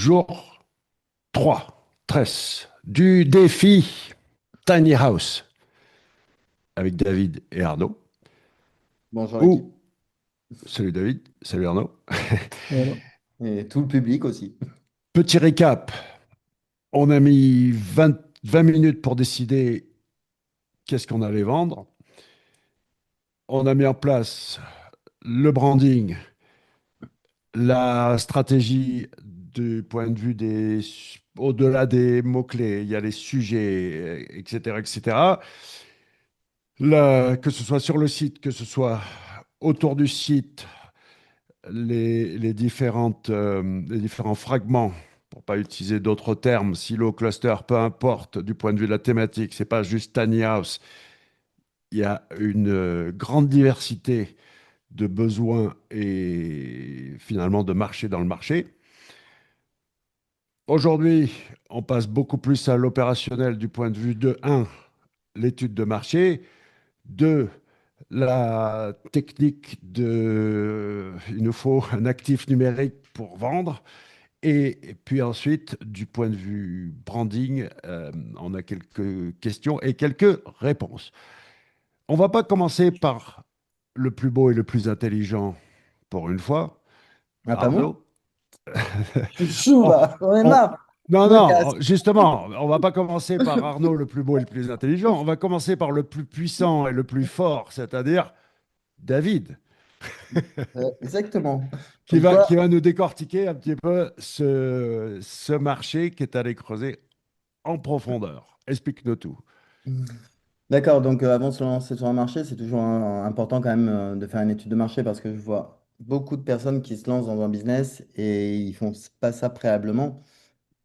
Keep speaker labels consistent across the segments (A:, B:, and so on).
A: Jour 3, 13 du défi Tiny House avec David et Arnaud.
B: Bonjour l'équipe.
A: Ou, salut David, salut Arnaud.
B: Voilà. Et tout le public aussi.
A: Petit récap, on a mis 20 minutes pour décider qu'est-ce qu'on allait vendre. On a mis en place le branding, la stratégie du point de vue au-delà des mots-clés, il y a les sujets, etc., etc. Que ce soit sur le site, que ce soit autour du site, les différents fragments, pour pas utiliser d'autres termes, silo, cluster, peu importe, du point de vue de la thématique, c'est pas juste tiny house. Il y a une grande diversité de besoins et finalement de marché dans le marché. Aujourd'hui, on passe beaucoup plus à l'opérationnel du point de vue de un, l'étude de marché, 2, la technique de il nous faut un actif numérique pour vendre. Et puis ensuite, du point de vue branding, on a quelques questions et quelques réponses. On va pas commencer par le plus beau et le plus intelligent pour une fois,
B: Ah, pas moi?
A: Arnaud.
B: Je suis chaud
A: On-
B: là, j'en ai
A: on-
B: marre.
A: non,
B: Je me casse.
A: non, justement, on va pas commencer par Arnaud le plus beau et le plus intelligent. On va commencer par le plus puissant et le plus fort, c'est-à-dire David,
B: Exactement.
A: qui
B: Comme
A: va,
B: quoi.
A: qui va nous décortiquer un petit peu ce marché qui est allé creuser en profondeur. Explique-nous tout.
B: D'accord, donc avant de se lancer sur un marché, c'est toujours important quand même de faire une étude de marché parce que je vois beaucoup de personnes qui se lancent dans un business et ils font pas ça préalablement.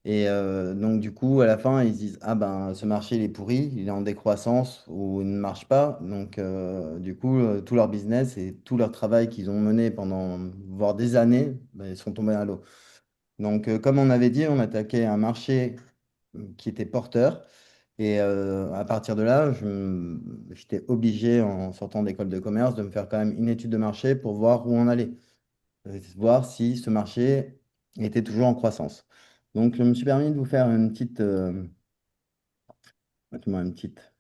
B: Et donc, du coup, à la fin, ils se disent, ah ben, ce marché, il est pourri, il est en décroissance ou il ne marche pas. Donc, du coup, tout leur business et tout leur travail qu'ils ont mené pendant, voire des années, ben, ils sont tombés à l'eau. Donc, comme on avait dit, on attaquait un marché qui était porteur. Et à partir de là, j'étais obligé, en sortant d'école de commerce, de me faire quand même une étude de marché pour voir où on allait, voir si ce marché était toujours en croissance. Donc, je me suis permis de vous faire une petite, Attends-moi une petite.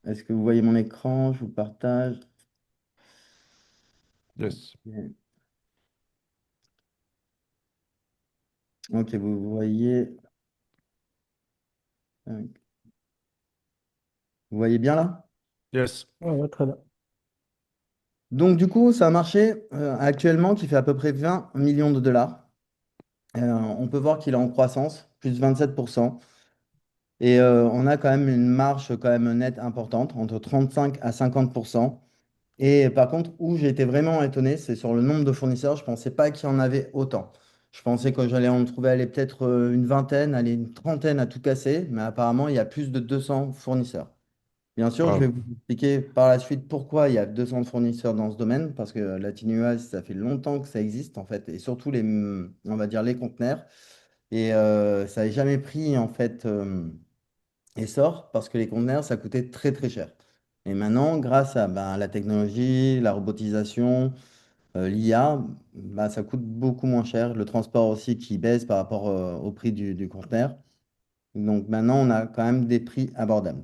B: Est-ce que vous voyez mon écran? Je vous partage.
A: Yes.
B: Ok, vous voyez. Vous voyez bien là?
A: Yes.
B: Ouais, ouais, très bien. Donc, du coup, c'est un marché actuellement qui fait à peu près 20 millions de dollars. On peut voir qu'il est en croissance, plus 27%. Et on a quand même une marge quand même nette importante, entre 35 à 50%. Et par contre, où j'ai été vraiment étonné, c'est sur le nombre de fournisseurs. Je ne pensais pas qu'il y en avait autant. Je pensais que j'allais en trouver aller peut-être une vingtaine, aller une trentaine à tout casser, mais apparemment, il y a plus de 200 fournisseurs. Bien sûr, je vais
A: Wow.
B: vous expliquer par la suite pourquoi il y a 200 fournisseurs dans ce domaine, parce que la TinyUAS, ça fait longtemps que ça existe en fait, et surtout on va dire les conteneurs. Et ça n'a jamais pris en fait essor parce que les conteneurs, ça coûtait très très cher. Et maintenant, grâce à ben, la technologie, la robotisation, l'IA, ben, ça coûte beaucoup moins cher. Le transport aussi qui baisse par rapport au prix du conteneur. Donc maintenant, on a quand même des prix abordables.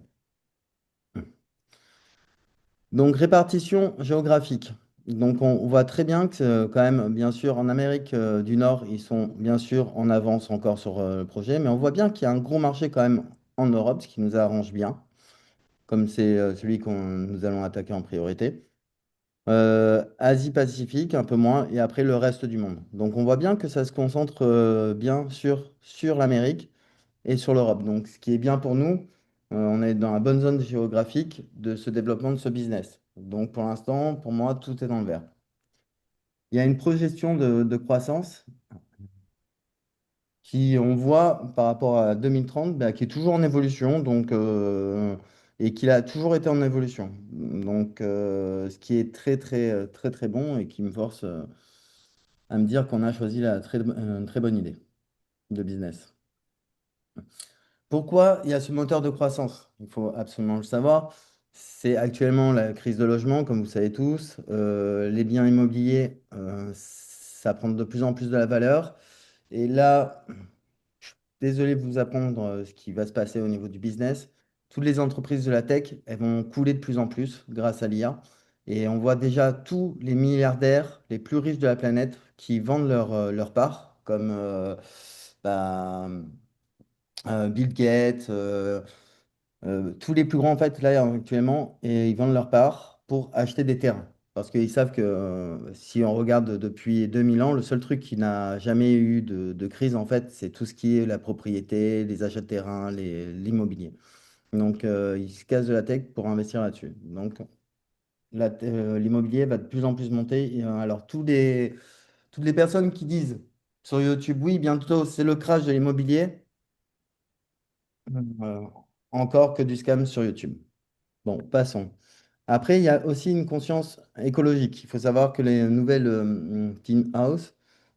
B: Donc répartition géographique. Donc on voit très bien que quand même, bien sûr, en Amérique du Nord, ils sont bien sûr en avance encore sur le projet, mais on voit bien qu'il y a un gros marché quand même en Europe, ce qui nous arrange bien, comme c'est celui qu'on nous allons attaquer en priorité. Asie-Pacifique, un peu moins, et après le reste du monde. Donc on voit bien que ça se concentre bien sur l'Amérique et sur l'Europe. Donc ce qui est bien pour nous, on est dans la bonne zone géographique de ce développement de ce business. Donc pour l'instant, pour moi, tout est dans le vert. Il y a une projection de croissance qui, on voit par rapport à 2030, bah, qui est toujours en évolution, et qui a toujours été en évolution. Donc, ce qui est très, très, très, très bon et qui me force à me dire qu'on a choisi une très bonne idée de business. Pourquoi il y a ce moteur de croissance? Il faut absolument le savoir. C'est actuellement la crise de logement, comme vous savez tous. Les biens immobiliers, ça prend de plus en plus de la valeur. Et là, désolé de vous apprendre ce qui va se passer au niveau du business. Toutes les entreprises de la tech, elles vont couler de plus en plus grâce à l'IA. Et on voit déjà tous les milliardaires les plus riches de la planète qui vendent leur part, comme bah, Bill Gates, tous les plus grands en fait là actuellement, et ils vendent leur part pour acheter des terrains. Parce qu'ils savent que si on regarde depuis 2000 ans, le seul truc qui n'a jamais eu de crise en fait, c'est tout ce qui est la propriété, les achats de terrain, l'immobilier. Donc ils se cassent de la tech pour investir là-dessus. Donc l'immobilier va de plus en plus monter. Et, alors toutes les personnes qui disent sur YouTube, oui, bientôt c'est le crash de l'immobilier, euh, encore que du scam sur YouTube. Bon, passons. Après, il y a aussi une conscience écologique. Il faut savoir que les nouvelles Team House,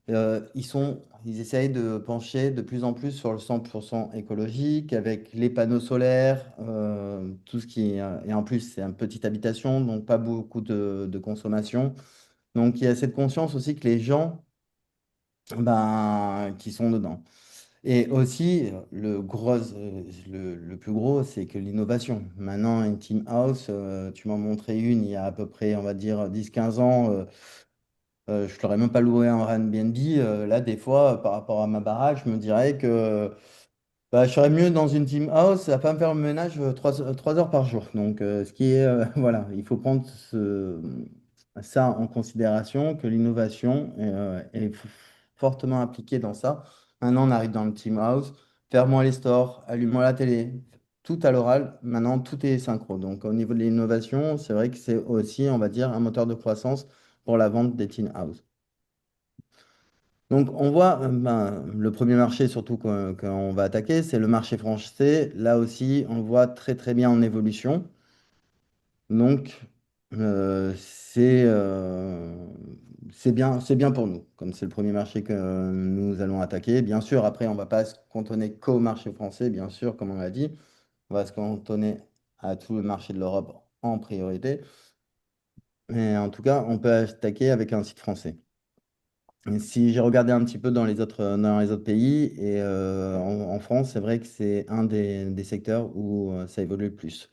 B: ils essayent de pencher de plus en plus sur le 100% écologique avec les panneaux solaires, tout ce qui est, et en plus, c'est une petite habitation, donc pas beaucoup de consommation. Donc, il y a cette conscience aussi que les gens ben, qui sont dedans. Et aussi, le plus gros, c'est que l'innovation. Maintenant, une team house, tu m'en montrais une il y a à peu près, on va dire, 10 15 ans. Je ne l'aurais même pas loué en Airbnb. Là, des fois, par rapport à ma baraque, je me dirais que bah, je serais mieux dans une team house à pas me faire le ménage 3 heures par jour. Donc, ce qui est, voilà, il faut prendre ça en considération, que l'innovation est fortement impliquée dans ça. Maintenant, on arrive dans le team house, ferme-moi les stores, allume-moi la télé, tout à l'oral. Maintenant, tout est synchro. Donc, au niveau de l'innovation, c'est vrai que c'est aussi, on va dire, un moteur de croissance pour la vente des team house. Donc, on voit ben, le premier marché, surtout qu'on va attaquer, c'est le marché français. Là aussi, on le voit très très bien en évolution. Donc, c'est bien pour nous, comme c'est le premier marché que nous allons attaquer. Bien sûr, après, on ne va pas se cantonner qu'au marché français, bien sûr, comme on l'a dit. On va se cantonner à tout le marché de l'Europe en priorité. Mais en tout cas, on peut attaquer avec un site français. Et si j'ai regardé un petit peu dans les autres pays, et en France, c'est vrai que c'est un des secteurs où ça évolue le plus.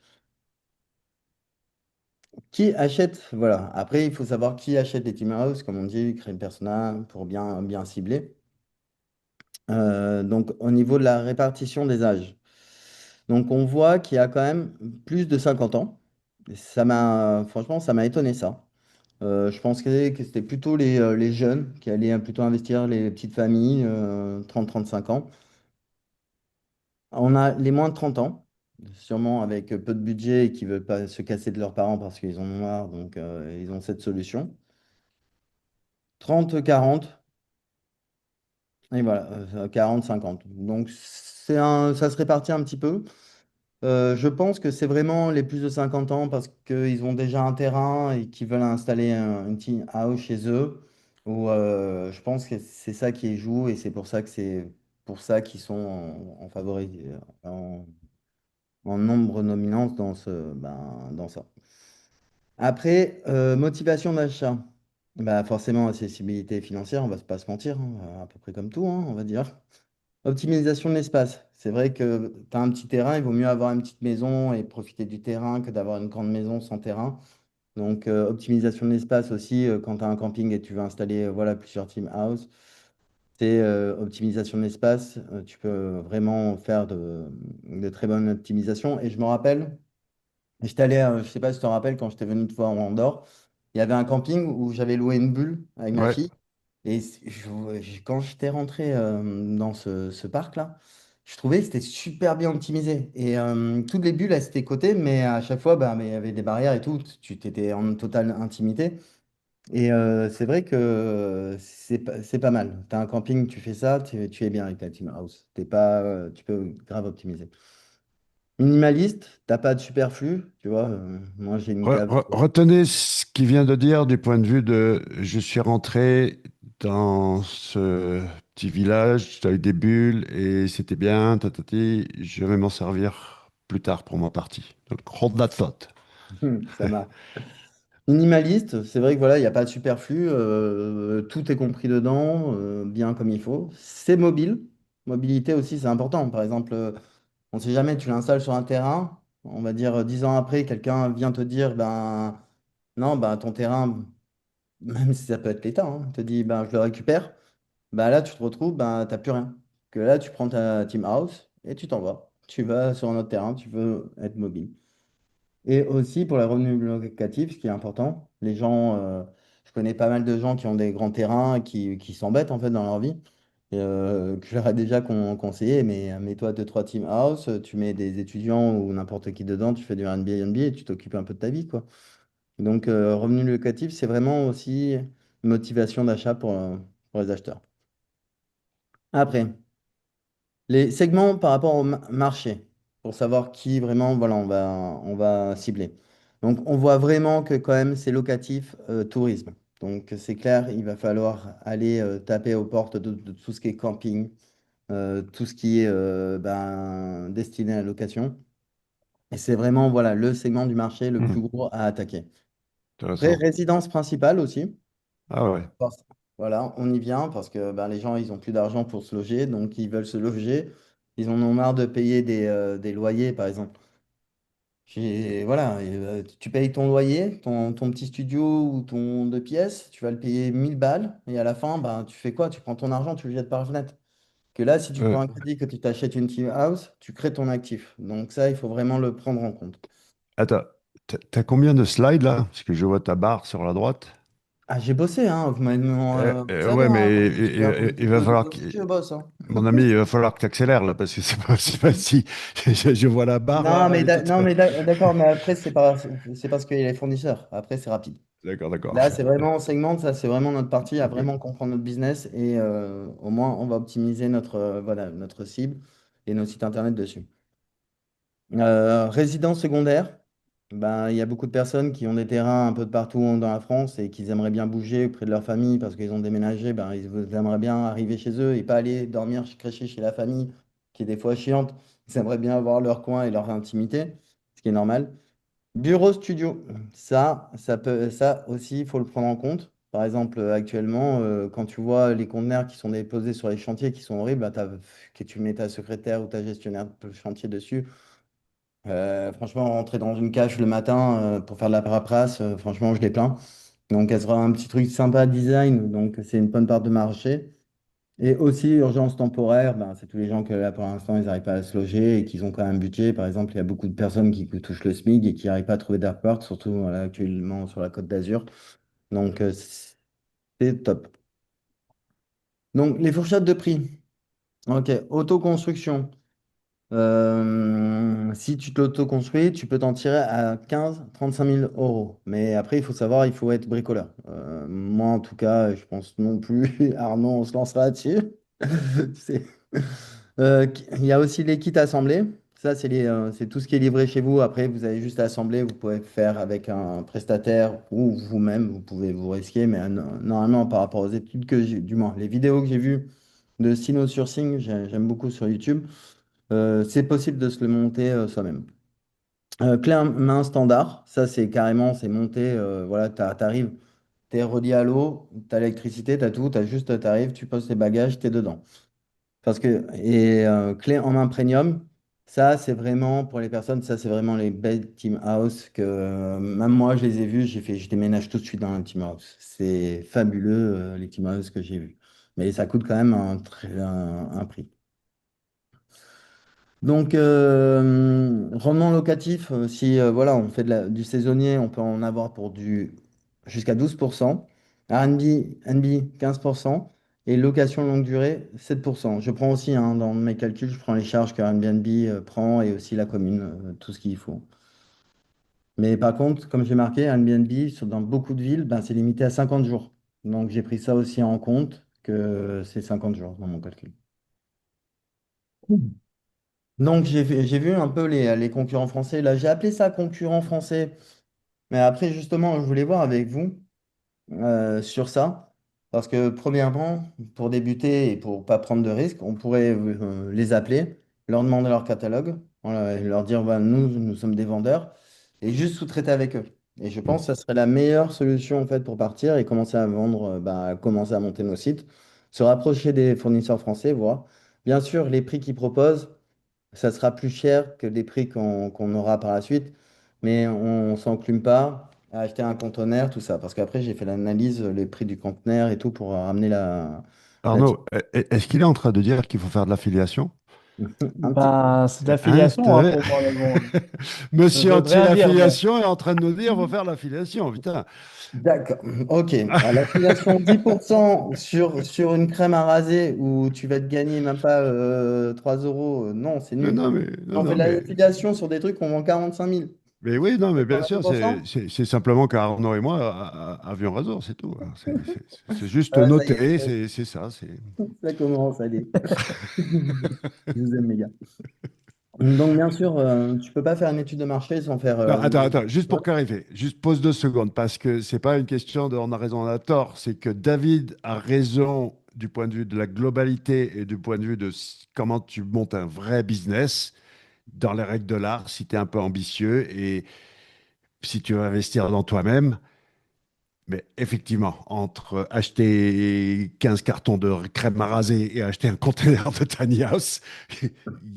B: Qui achète, voilà. Après, il faut savoir qui achète les team house, comme on dit, créer une persona pour bien cibler. Donc, au niveau de la répartition des âges. Donc, on voit qu'il y a quand même plus de 50 ans. Franchement, ça m'a étonné ça. Je pensais que c'était plutôt les jeunes qui allaient plutôt investir, les petites familles, 30 35 ans. On a les moins de 30 ans, sûrement avec peu de budget et qui ne veulent pas se casser de leurs parents parce qu'ils en ont marre, donc ils ont cette solution. 30 40 et voilà, 40 50. Donc ça se répartit un petit peu. Je pense que c'est vraiment les plus de 50 ans parce qu'ils ont déjà un terrain et qu'ils veulent installer une tiny house chez eux. Ou je pense que c'est ça qui joue et c'est pour ça qu'ils sont en favori, en nombre dominant dans ça. Après, motivation d'achat. Bah, forcément, accessibilité financière, on va pas se mentir, hein, à peu près comme tout, hein, on va dire. Optimisation de l'espace. C'est vrai que tu as un petit terrain, il vaut mieux avoir une petite maison et profiter du terrain que d'avoir une grande maison sans terrain. Donc, optimisation de l'espace aussi, quand tu as un camping et tu veux installer voilà, plusieurs team house. C'est optimisation de l'espace. Tu peux vraiment faire de très bonnes optimisations. Et je me rappelle, j'étais allé, je sais pas si tu te rappelles, quand j'étais venu te voir en Andorre, il y avait un camping où j'avais loué une bulle avec ma
A: Ouais.
B: fille. Et quand j'étais rentré dans ce parc-là, je trouvais que c'était super bien optimisé. Et toutes les bulles, elles étaient cotées, mais à chaque fois, bah, mais il y avait des barrières et tout. Tu t'étais en totale intimité. Et c'est vrai que c'est pas mal. Tu as un camping, tu fais ça, tu es bien avec la team house. T'es pas, tu peux grave optimiser. Minimaliste, t'as pas de superflu, tu vois. Moi, j'ai une cave.
A: Retenez ce qu'il vient de dire du point de vue de je suis rentré dans ce petit village avec des bulles et c'était bien, tatati, je vais m'en servir plus tard pour ma partie. Donc, hold that thought.
B: Ça marche. Minimaliste, c'est vrai que voilà, il n'y a pas de superflu, tout est compris dedans, bien comme il faut. C'est mobile, Mobilité aussi, c'est important. Par exemple, on ne sait jamais, tu l'installes sur un terrain, on va dire 10 ans après, quelqu'un vient te dire, ben non, ben, ton terrain, même si ça peut être l'État, hein, te dit, ben, je le récupère. Bah là, tu te retrouves, bah, tu n'as plus rien. Que là, tu prends ta team house et tu t'en vas. Tu vas sur un autre terrain, tu veux être mobile. Et aussi pour les revenus locatifs, ce qui est important, les gens, je connais pas mal de gens qui ont des grands terrains, qui s'embêtent en fait dans leur vie, et, que je leur ai déjà conseillé, mais mets-toi deux, trois team house, tu mets des étudiants ou n'importe qui dedans, tu fais du Airbnb et tu t'occupes un peu de ta vie, quoi. Donc, revenu locatif, c'est vraiment aussi une motivation d'achat pour les acheteurs. Après, les segments par rapport au marché, pour savoir qui vraiment, voilà, on va cibler. Donc, on voit vraiment que quand même, c'est locatif, tourisme. Donc, c'est clair, il va falloir aller taper aux portes de tout ce qui est camping, tout ce qui est ben, destiné à la location. Et c'est vraiment, voilà, le segment du marché le plus
A: Hmm,
B: gros à attaquer. Après,
A: intéressant.
B: résidence principale aussi.
A: Ah ouais.
B: Voilà, on y vient parce que ben, les gens, ils ont plus d'argent pour se loger, donc ils veulent se loger. Ils en ont marre de payer des loyers, par exemple. Voilà, et, tu payes ton loyer, ton petit studio ou ton deux pièces, tu vas le payer 1000 balles, et à la fin, ben, tu fais quoi? Tu prends ton argent, tu le jettes par la fenêtre. Que là, si tu prends
A: Ouais.
B: un crédit, que tu t'achètes une team house, tu crées ton actif. Donc ça, il faut vraiment le prendre en compte.
A: Attends, t'as combien de slides là? Parce que je vois ta barre sur la droite.
B: Ah, j'ai bossé, hein, vous savez,
A: Ouais,
B: hein,
A: mais
B: je viens
A: il va falloir
B: aussi, je bosse, hein.
A: mon ami, il va falloir que tu accélères là, parce que c'est pas si. Je vois la barre
B: Non,
A: là, elle
B: mais
A: est toute.
B: d'accord, mais après, c'est parce qu'il y a les fournisseurs. Après, c'est rapide.
A: D'accord, d'accord.
B: Là, c'est vraiment, on segmente, ça, c'est vraiment notre partie à vraiment comprendre notre business et au moins, on va optimiser voilà, notre cible et nos sites internet dessus. Résidence secondaire, ben, il y a beaucoup de personnes qui ont des terrains un peu de partout dans la France et qui aimeraient bien bouger auprès de leur famille parce qu'ils ont déménagé. Ben, ils aimeraient bien arriver chez eux et pas aller dormir crècher chez la famille, qui est des fois chiante. Ils aimeraient bien avoir leur coin et leur intimité, ce qui est normal. Bureau studio, ça aussi, il faut le prendre en compte. Par exemple, actuellement, quand tu vois les conteneurs qui sont déposés sur les chantiers qui sont horribles, bah, que tu mets ta secrétaire ou ta gestionnaire de chantier dessus. Franchement, rentrer dans une cage le matin pour faire de la paperasse, franchement, je les plains. Donc, elle sera un petit truc sympa design, donc c'est une bonne part de marché. Et aussi, urgence temporaire, ben, c'est tous les gens que là, pour l'instant, ils n'arrivent pas à se loger et qu'ils ont quand même un budget. Par exemple, il y a beaucoup de personnes qui touchent le SMIC et qui n'arrivent pas à trouver d'appart, surtout voilà, actuellement sur la Côte d'Azur. Donc, c'est top. Donc, les fourchettes de prix. OK, autoconstruction. Si tu te l'auto-construis, tu peux t'en tirer à 15 000 à 35 000 euros. Mais après, il faut savoir, il faut être bricoleur. Moi, en tout cas, je pense non plus. Arnaud, on se lancera là-dessus. C'est- il y a aussi les kits assemblés. Ça, c'est tout ce qui est livré chez vous. Après, vous avez juste à assembler. Vous pouvez faire avec un prestataire ou vous-même. Vous pouvez vous risquer. Mais normalement, par rapport aux études que j'ai, du moins, les vidéos que j'ai vues de Sino Sourcing, j'aime beaucoup sur YouTube. C'est possible de se le monter soi-même. Clé en main standard, ça c'est carrément, c'est monté, voilà, t'arrives, t'es relié à l'eau, t'as l'électricité, t'as tout, t'arrives, tu poses tes bagages, t'es dedans. Et clé en main premium, ça c'est vraiment pour les personnes, ça c'est vraiment les belles team house que même moi je les ai vus, je déménage tout de suite dans un team house. C'est fabuleux les team house que j'ai vus. Mais ça coûte quand même un prix. Donc, rendement locatif, si voilà, on fait du saisonnier, on peut en avoir pour jusqu'à 12%, Airbnb 15% et location longue durée 7%. Je prends aussi, hein, dans mes calculs, je prends les charges que Airbnb prend et aussi la commune, tout ce qu'il faut. Mais par contre, comme j'ai marqué, Airbnb, dans beaucoup de villes, ben, c'est limité à 50 jours. Donc, j'ai pris ça aussi en compte, que c'est 50 jours dans mon calcul. Donc, j'ai vu un peu les concurrents français. Là, j'ai appelé ça concurrent français. Mais après, justement, je voulais voir avec vous sur ça. Parce que, premièrement, pour débuter et pour pas prendre de risques, on pourrait les appeler, leur demander leur catalogue, voilà, et leur dire, voilà, nous sommes des vendeurs, et juste sous-traiter avec eux. Et je pense que ça serait la meilleure solution, en fait, pour partir et commencer à vendre, bah, commencer à monter nos sites, se rapprocher des fournisseurs français, voir. Bien sûr, les prix qu'ils proposent, ça sera plus cher que les prix qu'on aura par la suite, mais on ne s'enclume pas à acheter un conteneur, tout ça. Parce qu'après, j'ai fait l'analyse, les prix du conteneur et tout pour ramener la
A: Arnaud, est-ce qu'il est en train de dire qu'il faut faire de l'affiliation?
B: un petit peu.
C: Ben, c'est de
A: Hein,
C: l'affiliation hein, pour moi, mais bon, ça
A: Monsieur
C: veut rien dire, mais
A: anti-l'affiliation est en train de nous dire qu'il faut faire l'affiliation, putain.
B: D'accord. Ok. Alors, l'affiliation 10% sur une crème à raser où tu vas te gagner même pas 3 euros, non, c'est
A: Non,
B: nul.
A: non, mais, non,
B: On fait
A: non,
B: de l'affiliation sur des trucs qu'on vend 45 000.
A: mais oui, non, mais bien
B: On a
A: sûr,
B: 10%.
A: c'est simplement qu'Arnaud et moi avions raison, c'est tout, hein. C'est juste
B: Ah, ça y est,
A: noté, c'est ça.
B: ça commence, allez. Je vous aime, les gars. Donc, bien sûr, tu peux pas faire une étude de marché sans faire.
A: Non, attends, juste pour clarifier, juste pose 2 secondes, parce que c'est pas une question de on a raison, on a tort, c'est que David a raison du point de vue de la globalité et du point de vue de comment tu montes un vrai business dans les règles de l'art, si tu es un peu ambitieux et si tu veux investir dans toi-même. Mais effectivement, entre acheter 15 cartons de crème à raser et acheter un conteneur de tiny house, il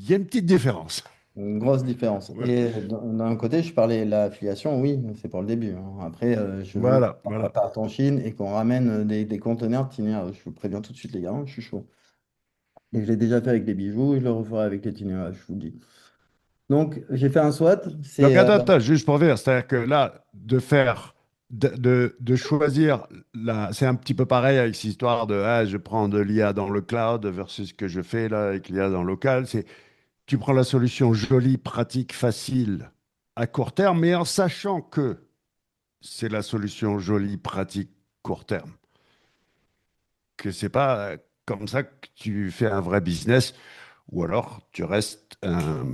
A: y a une petite différence.
B: Une grosse différence.
A: Ouais.
B: Et d'un côté, je parlais de l'affiliation, oui, c'est pour le début, hein. Après, je veux
A: Voilà,
B: qu'on
A: voilà.
B: parte en Chine et qu'on ramène des conteneurs de Tiny House. Je vous préviens tout de suite, les gars, hein, je suis chaud. Et je l'ai déjà fait avec les bijoux et je le referai avec les Tiny House, je vous le dis. Donc, j'ai fait un SWOT.
A: Donc,
B: C'est
A: attends, juste pour dire, c'est-à-dire que là, de choisir, c'est un petit peu pareil avec cette histoire de je prends de l'IA dans le cloud versus ce que je fais là avec l'IA dans le local. C'est tu prends la solution jolie, pratique, facile à court terme, mais en sachant que c'est la solution jolie, pratique, court terme. Que c'est pas comme ça que tu fais un vrai business, ou alors tu restes un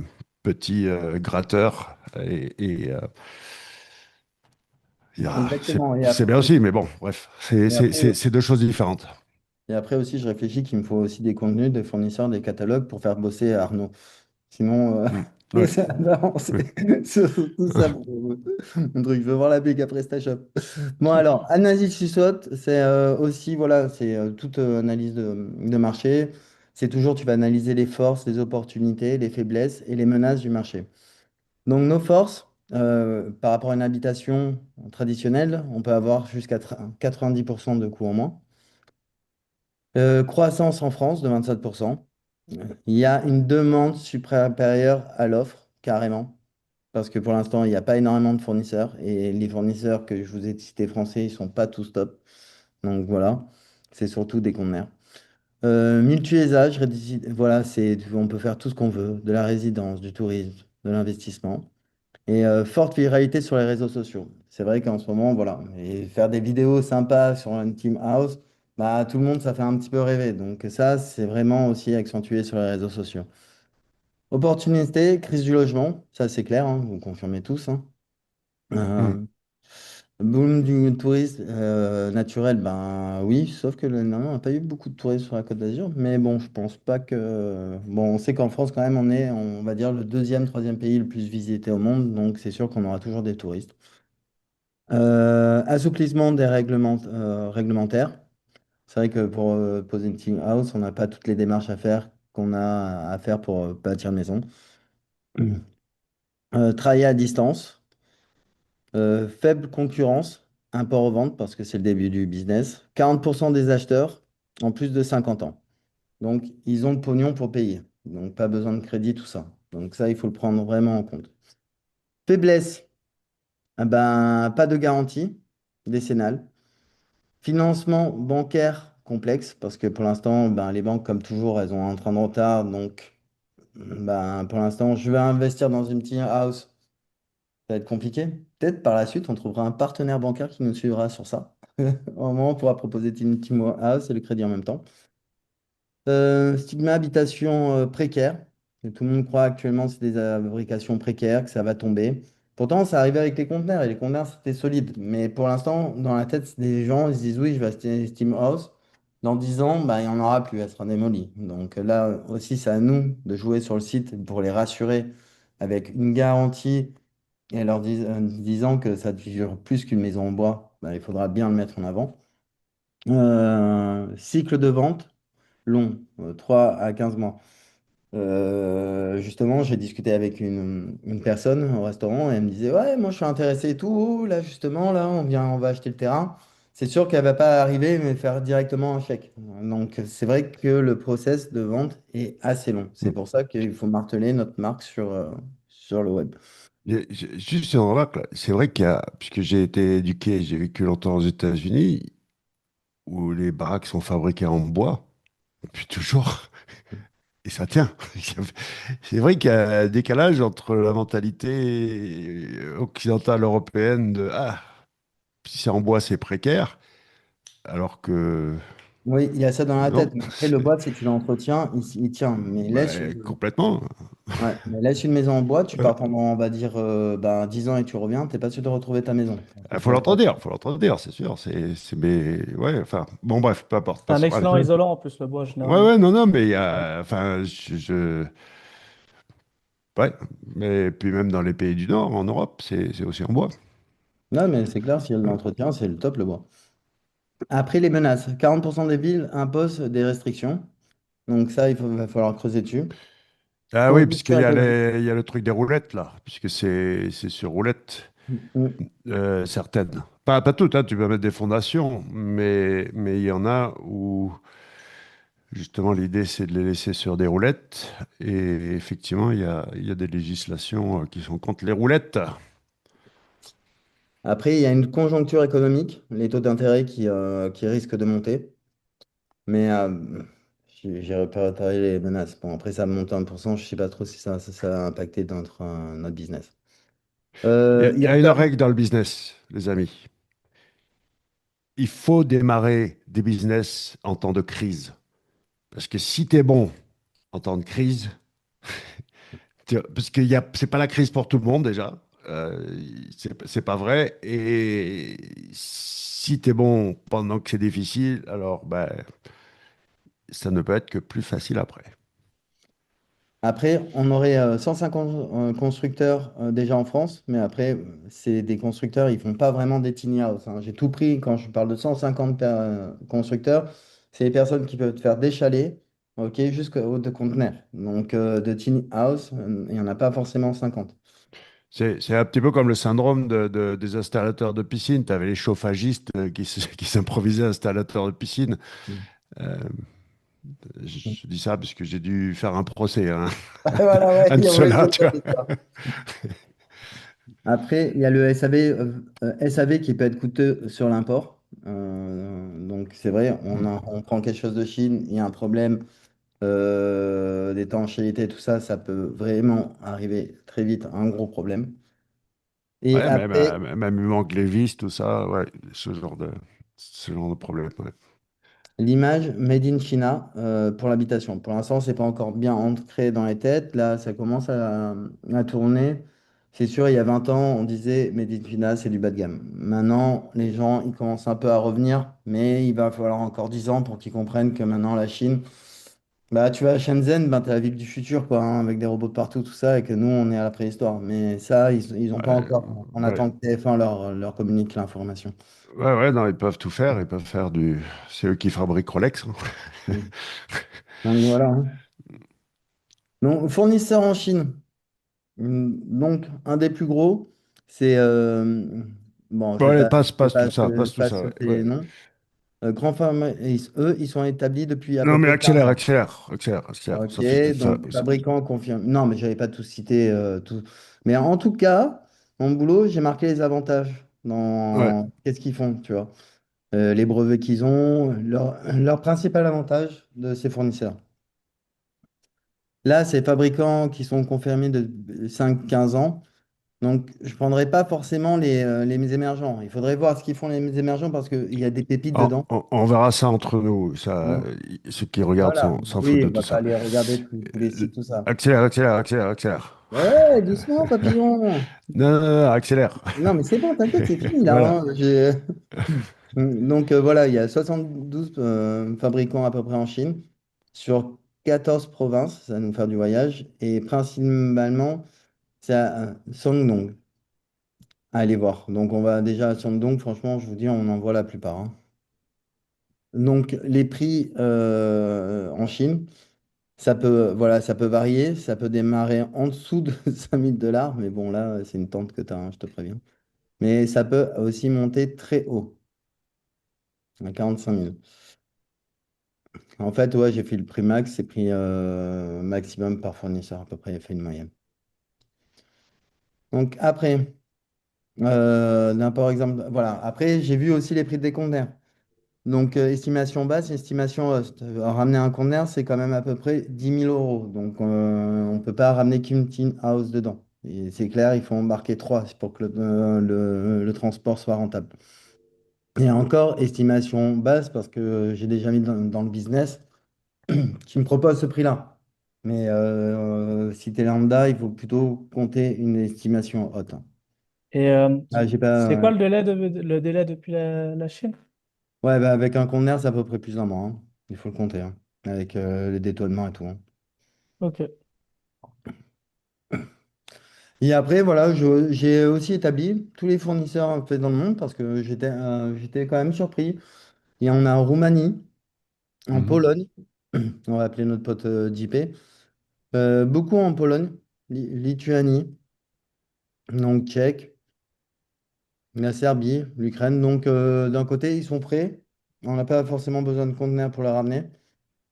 A: petit gratteur
B: exactement.
A: c'est bien aussi, mais bon, bref,
B: Et après,
A: c'est 2 choses différentes.
B: et après aussi, je réfléchis qu'il me faut aussi des contenus, des fournisseurs, des catalogues pour faire bosser Arnaud. Sinon,
A: Mm. Oui,
B: ça va avancer.
A: oui.
B: C'est tout ça, mon truc. Je veux voir la pub après PrestaShop. Bon, alors, analyse SWOT, c'est aussi, voilà, c'est toute analyse de marché. C'est toujours, tu vas analyser les forces, les opportunités, les faiblesses et les menaces du marché. Donc, nos forces, par rapport à une habitation traditionnelle, on peut avoir jusqu'à 90% de coûts en moins. Croissance en France de 27%. Il y a une demande supérieure à l'offre, carrément. Parce que pour l'instant, il n'y a pas énormément de fournisseurs. Et les fournisseurs que je vous ai cités français, ils ne sont pas tous top. Donc voilà, c'est surtout des conteneurs. Multi-usage, voilà, on peut faire tout ce qu'on veut, de la résidence, du tourisme, de l'investissement. Et forte viralité sur les réseaux sociaux. C'est vrai qu'en ce moment, voilà, et faire des vidéos sympas sur une team house, bah, tout le monde, ça fait un petit peu rêver. Donc ça, c'est vraiment aussi accentué sur les réseaux sociaux. Opportunité, crise du logement, ça c'est clair, hein, vous confirmez tous, hein.
A: Mm.
B: Euh, Boom du tourisme naturel, ben oui, sauf que l'année dernière, on n'a pas eu beaucoup de touristes sur la Côte d'Azur, mais bon, je pense pas que... Bon, on sait qu'en France, quand même, on est, on va dire, le deuxième, troisième pays le plus visité au monde, donc c'est sûr qu'on aura toujours des touristes. Assouplissement des réglementaires. C'est vrai que pour poser une team house, on n'a pas toutes les démarches à faire qu'on a à faire pour bâtir une maison. Travailler à distance. Faible concurrence, import-vente, parce que c'est le début du business. 40% des acheteurs ont plus de 50 ans. Donc, ils ont le pognon pour payer. Donc, pas besoin de crédit, tout ça. Donc, ça, il faut le prendre vraiment en compte. Faiblesse, ah ben, pas de garantie décennale. Financement bancaire complexe, parce que pour l'instant, ben, les banques, comme toujours, elles ont un train de retard. Donc, ben, pour l'instant, je vais investir dans une petite house. Ça va être compliqué. Peut-être par la suite, on trouvera un partenaire bancaire qui nous suivra sur ça. Au moment, on pourra proposer Team House et le crédit en même temps. Stigma habitation précaire. Et tout le monde croit actuellement que c'est des fabrications précaires, que ça va tomber. Pourtant, ça arrivait avec les conteneurs et les conteneurs, c'était solide. Mais pour l'instant, dans la tête des gens, ils se disent oui, je vais acheter Steam House. Dans 10 ans, bah, il n'y en aura plus, elle sera démolie. Donc là aussi, c'est à nous de jouer sur le site pour les rassurer avec une garantie et disant que ça dure plus qu'une maison en bois. Bah, il faudra bien le mettre en avant. Cycle de vente. long, 3 à 15 mois. Justement, j'ai discuté avec une personne au restaurant et elle me disait, ouais, moi je suis intéressé et tout. Oh, là, justement, là, on va acheter le terrain. C'est sûr qu'elle va pas arriver mais faire directement un chèque. Donc, c'est vrai que le process de vente est assez long. C'est pour ça qu'il faut marteler notre marque sur le web.
A: Juste une remarque, là. C'est vrai puisque j'ai été éduqué, j'ai vécu longtemps aux États-Unis, où les baraques sont fabriquées en bois, depuis toujours, et ça tient. C'est vrai qu'il y a un décalage entre la mentalité occidentale européenne de ah, si c'est en bois, c'est précaire, alors que
B: Oui, il y a ça dans la tête.
A: non,
B: Mais après, le bois, si tu l'entretiens, il tient. Mais
A: ouais, complètement.
B: laisse une maison en bois, tu
A: Euh,
B: pars pendant, on va dire, 10 ans et tu reviens, t'es pas sûr de retrouver ta maison.
A: Il faut l'entendre dire, c'est sûr. Mais ouais, enfin, bon, bref, peu importe,
C: C'est un
A: passons. Allez.
C: excellent isolant en plus, le bois,
A: Ouais,
C: généralement.
A: ouais, non, non, mais il y a, enfin, ouais, mais puis même dans les pays du Nord, en Europe, c'est aussi en bois.
B: Non, mais c'est clair, si elle l'entretient, c'est le top, le bois. Après, les menaces. 40% des villes imposent des restrictions. Donc ça, va falloir creuser dessus.
A: Ah oui,
B: Conjoncture économique.
A: il y a le truc des roulettes, là, puisque c'est sur roulette,
B: Mm.
A: certaines. Pas toutes, hein, tu peux mettre des fondations, mais il y en a où, justement, l'idée, c'est de les laisser sur des roulettes. Et effectivement, il y a des législations qui sont contre les roulettes.
B: Après, il y a une conjoncture économique, les taux d'intérêt qui risquent de monter. Mais j'ai repéré les menaces. Bon, après, ça monte à 1%. Je ne sais pas trop si ça a impacté notre business. Il
A: Il
B: y
A: y
B: a
A: a une
B: peur.
A: règle dans le business, les amis. Il faut démarrer des business en temps de crise. Parce que si tu es bon en temps de crise, parce que c'est pas la crise pour tout le monde déjà. C'est pas vrai. Et si tu es bon pendant que c'est difficile, alors ben, ça ne peut être que plus facile après.
B: Après, on aurait 150 constructeurs déjà en France, mais après, c'est des constructeurs, ils font pas vraiment des tiny house, hein. J'ai tout pris quand je parle de 150 constructeurs, c'est les personnes qui peuvent te faire des chalets, ok, jusqu'au de conteneurs. Donc, de tiny house, il n'y en a pas forcément 50.
A: C'est un petit peu comme le syndrome des installateurs de piscine. Tu avais les chauffagistes qui s'improvisaient installateurs de piscine.
B: Mm.
A: Euh, je dis ça parce que j'ai dû faire un procès, hein,
B: Voilà, ouais,
A: un de
B: ouais, je
A: ceux-là, tu
B: vois,
A: vois.
B: c'est ça. Après, il y a le SAV, SAV qui peut être coûteux sur l'import. Donc, c'est vrai, on prend quelque chose de Chine, il y a un problème d'étanchéité, tout ça, ça peut vraiment arriver très vite, un gros problème. Et
A: Ouais,
B: après,
A: même il manque les vis, tout ça, ouais, ce genre de problème. Ouais.
B: l'image Made in China pour l'habitation. Pour l'instant, c'est pas encore bien ancré dans les têtes. Là, ça commence à tourner. C'est sûr, il y a 20 ans, on disait Made in China, c'est du bas de gamme. Maintenant, les gens, ils commencent un peu à revenir, mais il va falloir encore 10 ans pour qu'ils comprennent que maintenant, la Chine, bah, tu vas à Shenzhen, bah, tu la ville du futur, quoi, hein, avec des robots de partout, tout ça, et que nous, on est à la préhistoire. Mais ça, ils ont pas
A: Ouais,
B: encore. On
A: ouais,
B: attend que TF1 leur communique l'information.
A: ouais, non, ils peuvent tout faire, ils peuvent faire du. C'est eux qui fabriquent Rolex, hein.
B: Mm. Donc voilà, hein. Donc, fournisseur en Chine. Donc, un des plus gros, c'est. Bon,
A: Bon, allez,
B: je vais
A: passe tout
B: pas
A: ça. Ouais,
B: sauter les
A: ouais.
B: noms. Grand Pharma, eux, ils sont établis depuis à
A: Non,
B: peu
A: mais
B: près 15 ans.
A: accélère.
B: Ok, donc fabricant confirme. Non, mais j'avais pas tout cité. Tout. Mais en tout cas, mon boulot, j'ai marqué les avantages
A: ouais.
B: dans qu'est-ce qu'ils font, tu vois. Les brevets qu'ils ont, leur principal avantage de ces fournisseurs. Là, c'est fabricants qui sont confirmés de 5 15 ans. Donc, je ne prendrai pas forcément les émergents. Il faudrait voir ce qu'ils font les émergents parce qu'il y a des pépites dedans.
A: On verra ça entre nous. Ça,
B: Mm.
A: ceux qui regardent
B: Voilà.
A: s'en foutent
B: Oui,
A: de
B: on
A: tout
B: va pas
A: ça.
B: aller regarder tous les sites, tout ça.
A: Accélère.
B: Ouais, doucement, papillon.
A: Accélère.
B: Non, mais c'est bon, t'inquiète, c'est fini là,
A: Voilà.
B: hein. Donc voilà, il y a 72 fabricants à peu près en Chine sur 14 provinces, ça va nous faire du voyage. Et principalement, c'est à Shandong à aller voir. Donc on va déjà à Shandong, franchement, je vous dis, on en voit la plupart, hein. Donc, les prix en Chine, voilà, ça peut varier, ça peut démarrer en dessous de 5 000 $, mais bon, là, c'est une tente que tu as, je te préviens. Mais ça peut aussi monter très haut, à 45 000. En fait, ouais, j'ai fait le prix max, c'est prix maximum par fournisseur, à peu près, il a fait une moyenne. Donc, après, par exemple, voilà. Après, j'ai vu aussi les prix des conteneurs. Donc, estimation basse, estimation host. Ramener un conteneur, c'est quand même à peu près 10 000 €. Donc, on ne peut pas ramener qu'une tin house dedans. Et c'est clair, il faut embarquer trois pour que le transport soit rentable. Et encore, estimation basse, parce que j'ai déjà mis dans le business qui me propose ce prix-là. Mais si tu es lambda, il faut plutôt compter une estimation haute.
D: Et
B: Ah, j'ai
D: c'est quoi
B: pas...
D: le délai depuis la Chine?
B: Ouais, bah, avec un conteneur, c'est à peu près plus d'un mois, hein. Il faut le compter, hein, avec les détonnements et tout, hein.
D: Ok.
B: Et après, voilà, j'ai aussi établi tous les fournisseurs en fait, dans le monde parce que j'étais quand même surpris. Il y en a en Roumanie, en
A: Mhm.
B: Pologne, on va appeler notre pote JP, beaucoup en Pologne, Lituanie, donc Tchèque, la Serbie, l'Ukraine. Donc d'un côté, ils sont prêts. On n'a pas forcément besoin de conteneurs pour le ramener.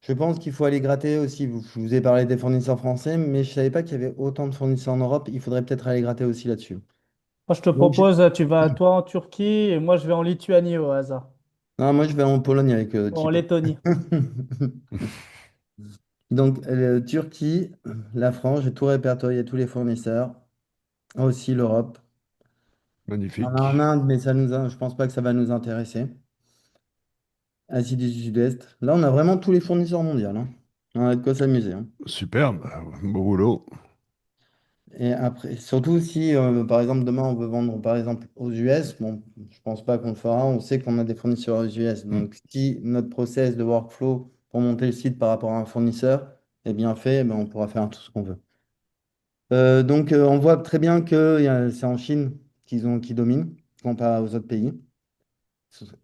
B: Je pense qu'il faut aller gratter aussi. Je vous ai parlé des fournisseurs français, mais je ne savais pas qu'il y avait autant de fournisseurs en Europe. Il faudrait peut-être aller gratter aussi là-dessus.
D: Moi, je te
B: Donc,
D: propose, tu vas toi en Turquie et moi, je vais en Lituanie au hasard.
B: non, moi, je vais en Pologne avec
D: Ou en
B: JP.
D: Lettonie.
B: Donc, Turquie, la France, j'ai tout répertorié, tous les fournisseurs, aussi l'Europe. Il y en a en
A: Magnifique.
B: Inde, mais je pense pas que ça va nous intéresser. Asie du Sud-Est. Là, on a vraiment tous les fournisseurs mondiaux, hein. On a de quoi s'amuser, hein.
A: Superbe. Beau boulot.
B: Et après, surtout si, par exemple, demain, on veut vendre, par exemple, aux US, bon, je pense pas qu'on le fera, on sait qu'on a des fournisseurs aux US.
A: Mm.
B: Donc, si notre process de workflow pour monter le site par rapport à un fournisseur est bien fait, ben, on pourra faire tout ce qu'on veut. Donc, on voit très bien que c'est en Chine qui dominent, comparé aux autres pays,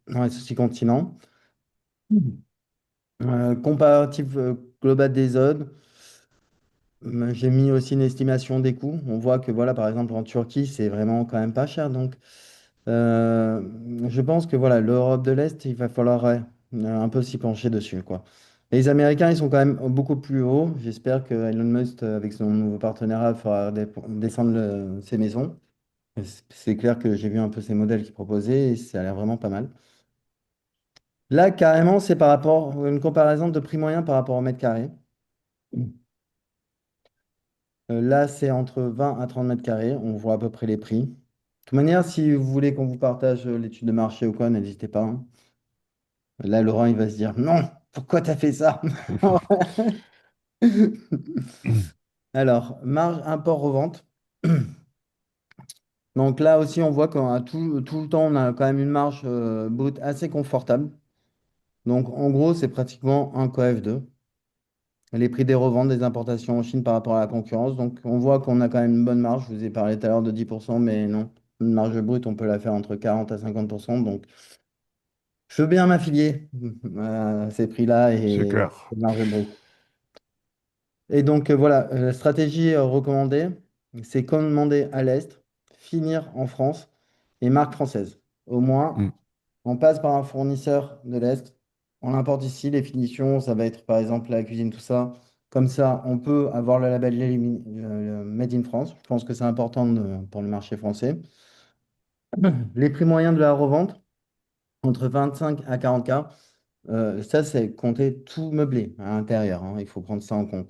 B: dans les six continents. Mhm. Comparatif global des zones, j'ai mis aussi une estimation des coûts. On voit que, voilà, par exemple, en Turquie, c'est vraiment quand même pas cher. Donc, euh, je pense que, voilà, l'Europe de l'Est, il va falloir un peu s'y pencher dessus, quoi. Les Américains, ils sont quand même beaucoup plus hauts. J'espère que Elon Musk, avec son nouveau partenariat, fera descendre ses maisons. C'est clair que j'ai vu un peu ces modèles qu'il proposait et ça a l'air vraiment pas mal. Là, carrément, c'est par rapport une comparaison de prix moyen par rapport au mètre carré. Là, c'est entre 20 à 30 mètres carrés. On voit à peu près les prix. De toute manière, si vous voulez qu'on vous partage l'étude de marché ou quoi, n'hésitez pas, hein. Là, Laurent, il va se dire, non, pourquoi tu as fait ça? Alors, marge import-revente. Donc là aussi, on voit qu'à tout le temps, on a quand même une marge brute assez confortable. Donc en gros, c'est pratiquement un cof 2. Les prix des reventes des importations en Chine par rapport à la concurrence. Donc on voit qu'on a quand même une bonne marge. Je vous ai parlé tout à l'heure de 10%, mais non. Une marge brute, on peut la faire entre 40 à 50%. Donc je veux bien m'affilier à ces prix-là
A: C'est
B: et
A: clair.
B: cette marge brute. Et donc voilà, la stratégie recommandée, c'est commander à l'Est, finir en France et marque française. Au moins,
A: Mm.
B: on passe par un fournisseur de l'Est, on l'importe ici, les finitions, ça va être par exemple la cuisine, tout ça. Comme ça, on peut avoir le label Made in France. Je pense que c'est important pour le marché français. Les prix moyens de la revente, entre 25 à 40K, ça c'est compter tout meublé à l'intérieur, hein. Il faut prendre ça en compte.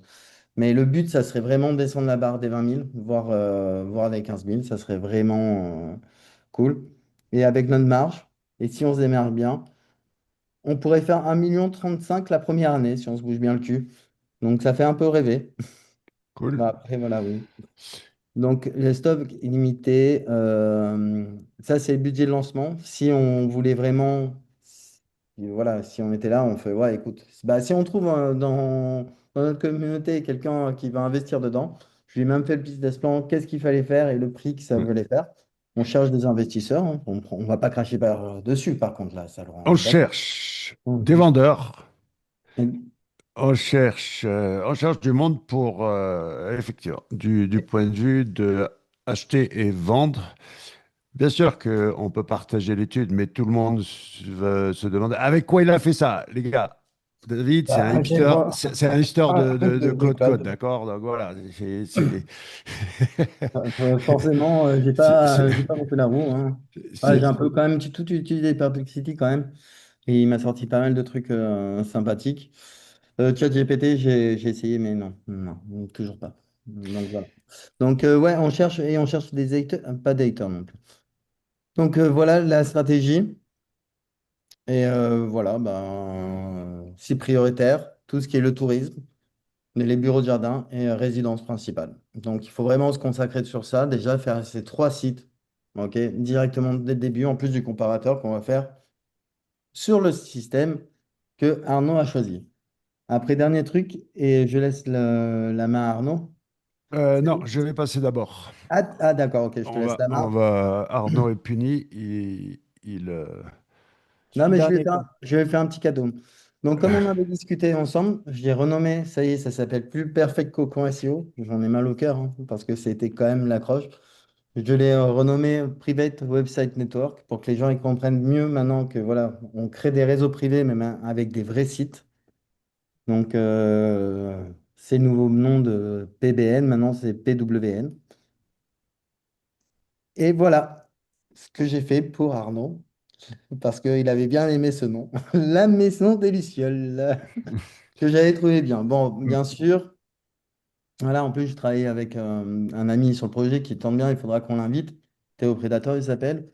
B: Mais le but, ça serait vraiment de descendre la barre des 20 000, voire des 15 000. Ça serait vraiment cool. Et avec notre marge, et si on se démarre bien, on pourrait faire 1,35 million la première année si on se bouge bien le cul. Donc ça fait un peu rêver.
A: Cool.
B: Bah, après, voilà, oui. Donc les stocks illimités, ça c'est le budget de lancement. Si on voulait vraiment, voilà, si on était là, on fait, ouais, écoute, bah, si on trouve dans notre communauté quelqu'un qui va investir dedans, je lui ai même fait le business plan, qu'est-ce qu'il fallait faire et le prix que ça
A: Mm.
B: voulait faire. On cherche des investisseurs, hein. On va pas cracher dessus par contre là, ça, Laurent,
A: On
B: on est d'accord.
A: cherche. cherche des vendeurs,
B: Et-
A: on cherche du monde pour, effectivement, du point de vue de acheter et vendre. Bien sûr qu'on peut partager l'étude, mais tout le monde se demande avec quoi il a fait ça, les gars. David, c'est un
B: J'ai
A: hipster,
B: pas
A: c'est un hipster de
B: de
A: Claude Code,
B: code.
A: d'accord? Donc voilà,
B: Forcément,
A: c'est- c'est-
B: j'ai pas refait la roue, hein. J'ai
A: c'est-
B: un peu quand même tout utilisé Perplexity quand même. Et il m'a sorti pas mal de trucs sympathiques. ChatGPT, j'ai essayé, mais non, non, toujours pas. Donc voilà. Donc ouais, on cherche des haters, pas d'haters non plus. Donc voilà la stratégie. Et voilà, c'est prioritaire, tout ce qui est le tourisme, les bureaux de jardin et résidence principale. Donc il faut vraiment se consacrer sur ça, déjà faire ces trois sites, ok, directement dès le début, en plus du comparateur qu'on va faire sur le système que Arnaud a choisi. Après, dernier truc, et je laisse la main à Arnaud.
A: non, je vais passer d'abord.
B: D'accord, ok, je te laisse la main.
A: Arnaud est puni,
D: Je
B: Non,
D: suis
B: mais
D: dernier comme.
B: je vais faire un petit cadeau. Donc, comme on avait discuté ensemble, je l'ai renommé, ça y est, ça s'appelle plus Perfect Cocon SEO. J'en ai mal au cœur, hein, parce que c'était quand même l'accroche. Je l'ai renommé Private Website Network pour que les gens ils comprennent mieux maintenant que voilà, on crée des réseaux privés, même avec des vrais sites. Donc, c'est le nouveau nom de PBN, maintenant c'est PWN. Et voilà ce que j'ai fait pour Arnaud, parce qu'il avait bien aimé ce nom. La maison des Lucioles, que j'avais trouvé bien. Bon, bien sûr, voilà, en plus, je travaille avec un ami sur le projet qui tente bien, il faudra qu'on l'invite. Théo Prédateur, il s'appelle,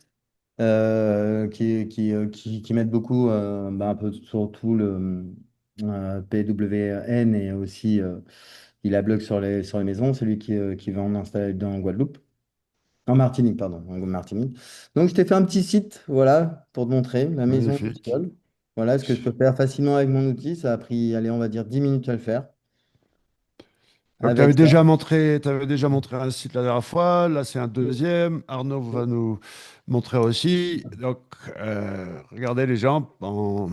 B: qui m'aide beaucoup un peu sur tout le PWN et aussi il a blog sur les maisons, c'est lui qui va en installer dans Guadeloupe. En Martinique, pardon, en Martinique. Donc, je t'ai fait un petit site, voilà, pour te montrer la maison du
A: magnifique.
B: sol. Voilà ce que je peux faire facilement avec mon outil. Ça a pris, allez, on va dire 10 minutes à le faire.
A: Donc, tu
B: Avec
A: avais
B: ça.
A: déjà montré un site la dernière fois. Là, c'est un deuxième. Arnaud va nous montrer aussi. Donc, regardez les gens, en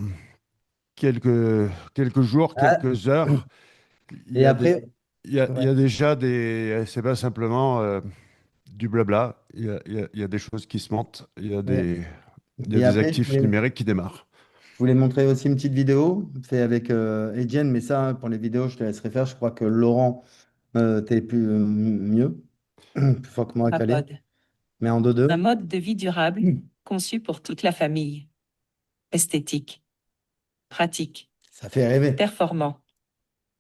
A: quelques jours,
B: Ah,
A: quelques heures, il y
B: et
A: a des,
B: après,
A: il
B: ouais.
A: y a déjà c'est pas simplement du blabla. Il y a des choses qui se montent.
B: Ouais.
A: Il y a
B: Et
A: des
B: après,
A: actifs numériques qui démarrent.
B: je voulais montrer aussi une petite vidéo fait avec Etienne, mais ça, pour les vidéos, je te laisserai faire. Je crois que Laurent, t'es plus mieux, plus fort que moi à caler.
E: Trapode.
B: Mais en
E: Un
B: 2-2.
E: mode de vie durable, conçu pour toute la famille. Esthétique, pratique,
B: Ça fait rêver.
E: performant.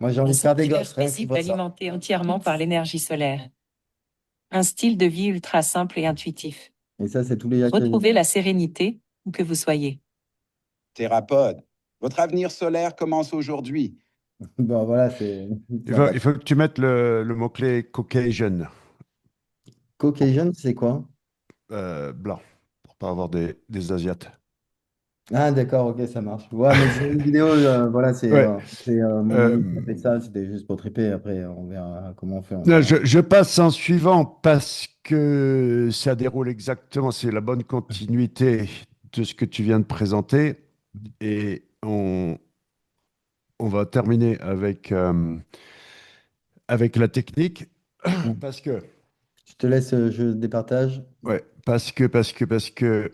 B: Moi, j'ai
E: Un
B: envie de faire des
E: sanctuaire
B: gosses, rien que
E: paisible
B: pour ça.
E: alimenté entièrement par l'énergie solaire. Un style de vie ultra simple et intuitif.
B: Et ça, c'est tous les ateliers.
E: Retrouvez la sérénité où que vous soyez.
F: Thérapode, votre avenir solaire commence aujourd'hui.
B: Bon, voilà, c'est sympa.
A: Il faut que tu mettes le mot-clé Caucasian,
B: Caucasian, c'est quoi?
A: blanc, pour pas avoir des Asiates.
B: Ah, d'accord, ok, ça marche. Ouais, mais c'est une vidéo, voilà,
A: Ouais.
B: c'est mon
A: Euh,
B: ami qui a fait ça, c'était juste pour triper. Après, on verra comment on fait. On
A: non,
B: fera.
A: je passe en suivant parce que ça déroule exactement, c'est la bonne continuité de ce que tu viens de présenter. Et on va terminer avec la technique parce que,
B: Je te laisse, je départage.
A: ouais, parce que,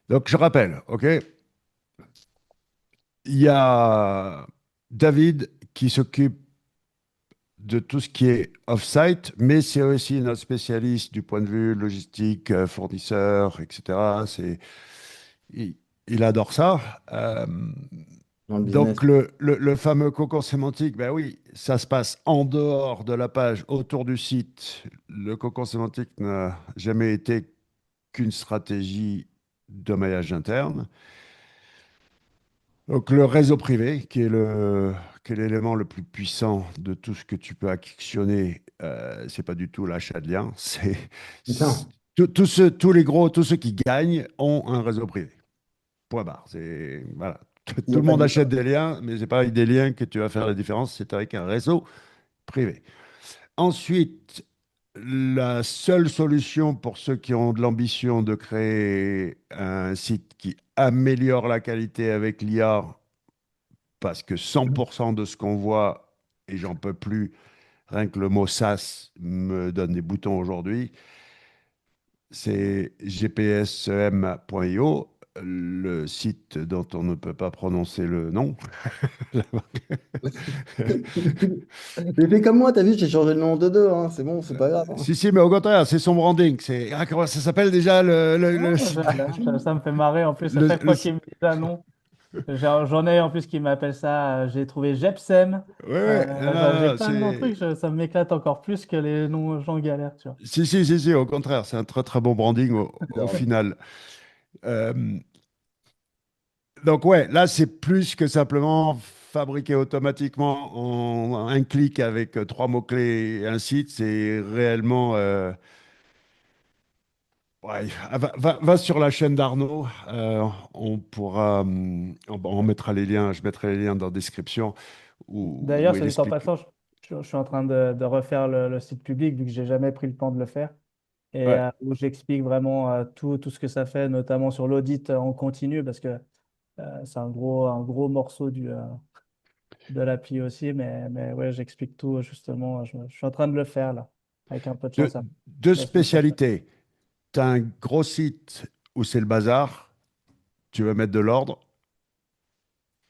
A: donc je rappelle, OK? Il y a David qui s'occupe de tout ce qui est off-site, mais c'est aussi notre spécialiste du point de vue logistique, fournisseur, etc. Il, il adore ça.
B: Dans le business.
A: Donc, le fameux cocon sémantique, ben oui, ça se passe en dehors de la page, autour du site. Le cocon sémantique n'a jamais été qu'une stratégie de maillage interne. Donc, le réseau privé, qui est l'élément le plus puissant de tout ce que tu peux actionner, c'est pas du tout l'achat de liens.
B: Non,
A: Tous les gros, tous ceux qui gagnent ont un réseau privé. Point barre. Voilà.
B: il n'y
A: Tout
B: a
A: le
B: pas
A: monde
B: de
A: achète
B: différence.
A: des liens, mais c'est pas avec des liens que tu vas faire la différence, c'est avec un réseau privé. Ensuite, la seule solution pour ceux qui ont de l'ambition de créer un site qui améliore la qualité avec l'IA, parce que 100% de ce qu'on voit, et j'en peux plus, rien que le mot SaaS me donne des boutons aujourd'hui, c'est gpsem.io, le site dont on ne peut pas prononcer le nom.
B: Mais fais comme moi, t'as vu, j'ai changé le nom de deux, hein. C'est bon, c'est pas grave, hein.
A: Si, si, mais au contraire, c'est son branding. Comment ça s'appelle déjà
D: Non, j'aime bien, ça me fait marrer. En plus, à chaque
A: le-
D: fois qu'il me dit un nom, j'en ai en plus qui m'appellent ça. J'ai trouvé Jepsem.
A: Ouais, ouais, non,
D: J'ai
A: non, non,
D: plein de noms de trucs. Ça m'éclate encore plus que les noms gens galères, tu vois.
A: si, si, si, si, au contraire, c'est un très très bon branding au
B: J'adore.
A: final. Euh, donc ouais, là c'est plus que simplement fabriquer automatiquement en un clic avec trois mots-clés et un site, c'est réellement... ouais, va sur la chaîne d'Arnaud, on pourra, on mettra les liens, je mettrai les liens dans la description où
D: D'ailleurs,
A: il
D: soit dit en
A: explique.
D: passant, je suis en train de refaire le site public vu que j'ai jamais pris le temps de le faire et
A: Ouais.
D: où j'explique vraiment tout ce que ça fait, notamment sur l'audit en continu parce que c'est un gros morceau de l'appli aussi. Mais ouais, j'explique tout justement. Je suis en train de le faire là, avec un peu de
A: Deux,
D: chance
A: deux
D: la semaine prochaine.
A: spécialités. Tu as un gros site où c'est le bazar, tu veux mettre de l'ordre,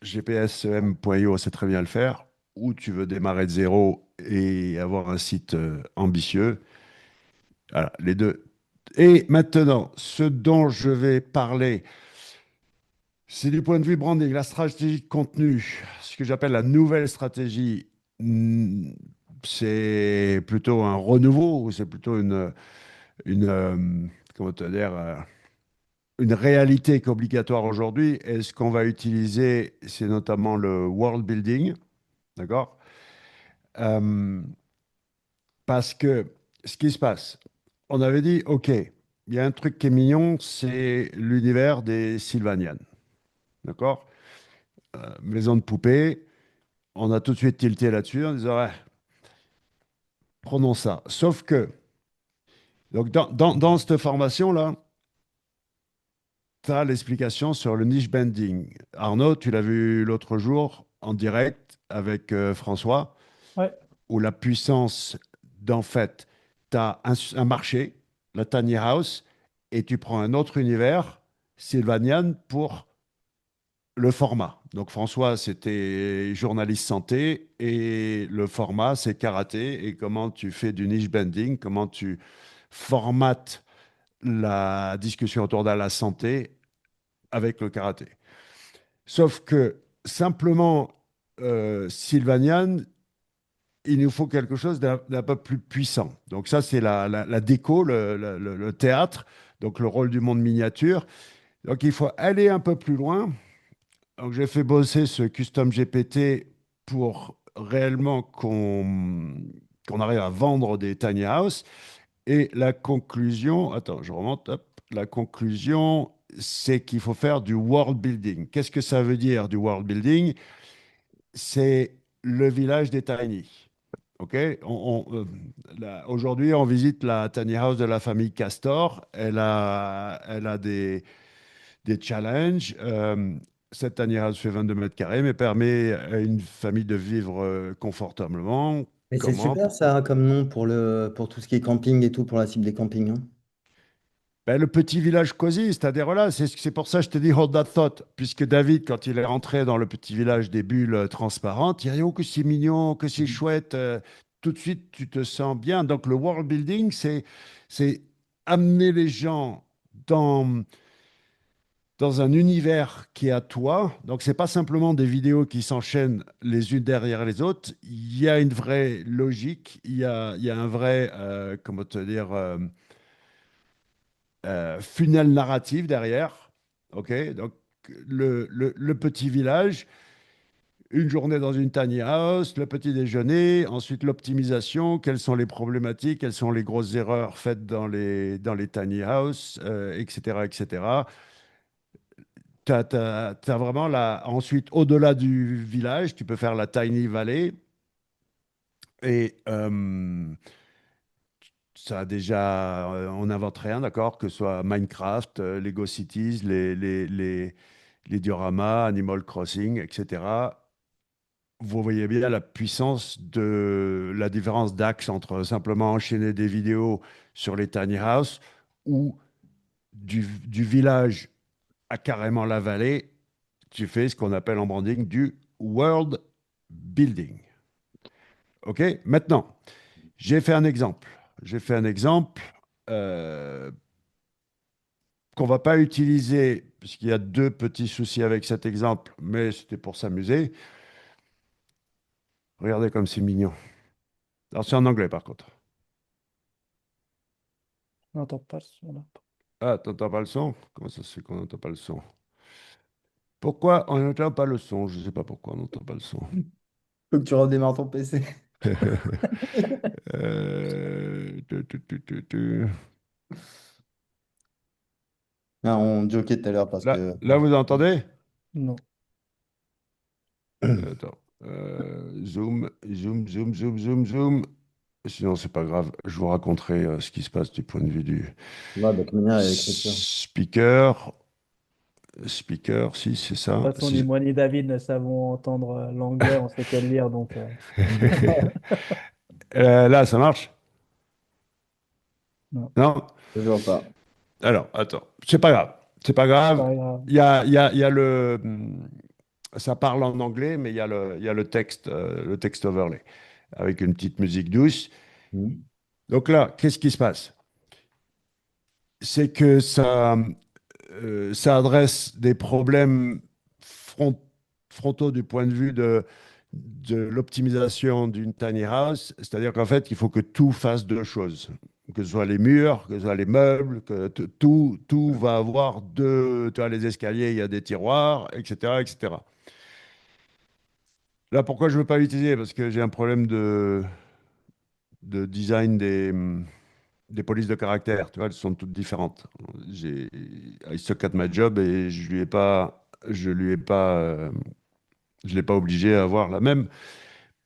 A: gpsem.io sait très bien le faire, ou tu veux démarrer de zéro et avoir un site ambitieux. Voilà, les deux. Et maintenant, ce dont je vais parler, c'est du point de vue branding, la stratégie de contenu, ce que j'appelle la nouvelle stratégie. hmm, C'est plutôt un renouveau, ou c'est plutôt comment te dire, une réalité qui est obligatoire aujourd'hui. Et ce qu'on va utiliser, c'est notamment le world building, d'accord? Euh, Parce que ce qui se passe, on avait dit, OK, il y a un truc qui est mignon, c'est l'univers des Sylvanian, d'accord? Maison de poupée, on a tout de suite tilté là-dessus en disant, ouais, prenons ça. Sauf que, donc dans cette formation-là, tu as l'explication sur le niche bending. Arnaud, tu l'as vu l'autre jour en direct avec François,
D: Ouais.
A: où la puissance d'en fait, tu as un marché, la tiny house, et tu prends un autre univers, Sylvanian, pour le format. Donc François, c'était journaliste santé, et le format, c'est karaté, et comment tu fais du niche bending, comment tu formates la discussion autour de la santé avec le karaté. Sauf que simplement, Sylvanian, il nous faut quelque chose d'un peu plus puissant. Donc ça, c'est la déco, le théâtre, donc le rôle du monde miniature. Donc il faut aller un peu plus loin. Donc j'ai fait bosser ce custom GPT pour réellement qu'on arrive à vendre des tiny house. Et la conclusion, attends, je remonte, hop. La conclusion, c'est qu'il faut faire du world building. Qu'est-ce que ça veut dire du world building? C'est le village des tiny. OK? Aujourd'hui, on visite la tiny house de la famille Castor. Elle a des challenges. Cette tiny house fait 22 mètres carrés, mais permet à une famille de vivre confortablement.
B: Mais c'est
A: Comment?
B: super ça comme nom pour tout ce qui est camping et tout, pour la cible des campings, hein.
A: Ben, le petit village cosy, c'est-à-dire, voilà, c'est pour ça que je te dis hold that thought, puisque David, quand il est rentré dans le petit village des bulles transparentes, il a dit, oh, que c'est mignon, que c'est chouette, tout de suite, tu te sens bien. Donc, le world building, c'est amener les gens dans un univers qui est à toi. Donc, c'est pas simplement des vidéos qui s'enchaînent les unes derrière les autres. Il y a une vraie logique, il y a un vrai, comment te dire, funnel narratif derrière. OK? Donc, le petit village, une journée dans une tiny house, le petit déjeuner, ensuite l'optimisation, quelles sont les problématiques, quelles sont les grosses erreurs faites dans les tiny house, etc., etc. Tu as vraiment ensuite, au-delà du village, tu peux faire la tiny valley. Et ça a déjà, on n'invente rien, d'accord? Que ce soit Minecraft, Lego Cities, les dioramas, Animal Crossing, etc. Vous voyez bien la puissance de la différence d'axe entre simplement enchaîner des vidéos sur les tiny houses ou du village à carrément la vallée, tu fais ce qu'on appelle en branding du world building. OK? Maintenant, j'ai fait un exemple. J'ai fait un exemple euh, qu'on va pas utiliser, puisqu'il y a deux petits soucis avec cet exemple, mais c'était pour s'amuser. Regardez comme c'est mignon. Alors, c'est en anglais, par contre.
D: On n'entend pas le son là.
A: Ah, t'entends pas le son? Comment ça se fait qu'on n'entend pas le son? Pourquoi on n'entend pas le son? Je ne sais pas pourquoi on n'entend pas le son.
B: Faut que tu redémarres ton PC.
A: Tu.
B: Ah, on jokait tout à l'heure parce
A: Là,
B: que.
A: là, vous entendez?
D: Non.
A: Attends. Zoom, zoom, zoom, zoom, zoom, zoom. Sinon, c'est pas grave. Je vous raconterai ce qui se passe du point de vue du
B: Ouais, de toute manière, l'écriture.
A: speaker. Speaker, si, c'est
D: De
A: ça.
D: toute façon, ni moi ni David ne savons entendre l'anglais, on sait que le lire, donc
A: Là, ça marche?
D: non,
A: Non?
B: Toujours pas.
A: Alors, attends. C'est pas grave. C'est pas grave.
D: pas grave.
A: Il y a ça parle en anglais, mais il y a le texte overlay, avec une petite musique douce.
B: Mhm.
A: Donc là, qu'est-ce qui se passe? C'est que ça adresse des problèmes front- frontaux du point de vue de l'optimisation d'une tiny house. C'est-à-dire qu'en fait, il faut que tout fasse deux choses. Que ce soit les murs, que ce soit les meubles, que tout va avoir deux. Tu vois, les escaliers, il y a des tiroirs, etc., etc. Là, pourquoi je ne veux pas l'utiliser? Parce que j'ai un problème de design des polices de caractère. Tu vois, elles sont toutes différentes. I suck at my job et je l'ai pas obligé à avoir la même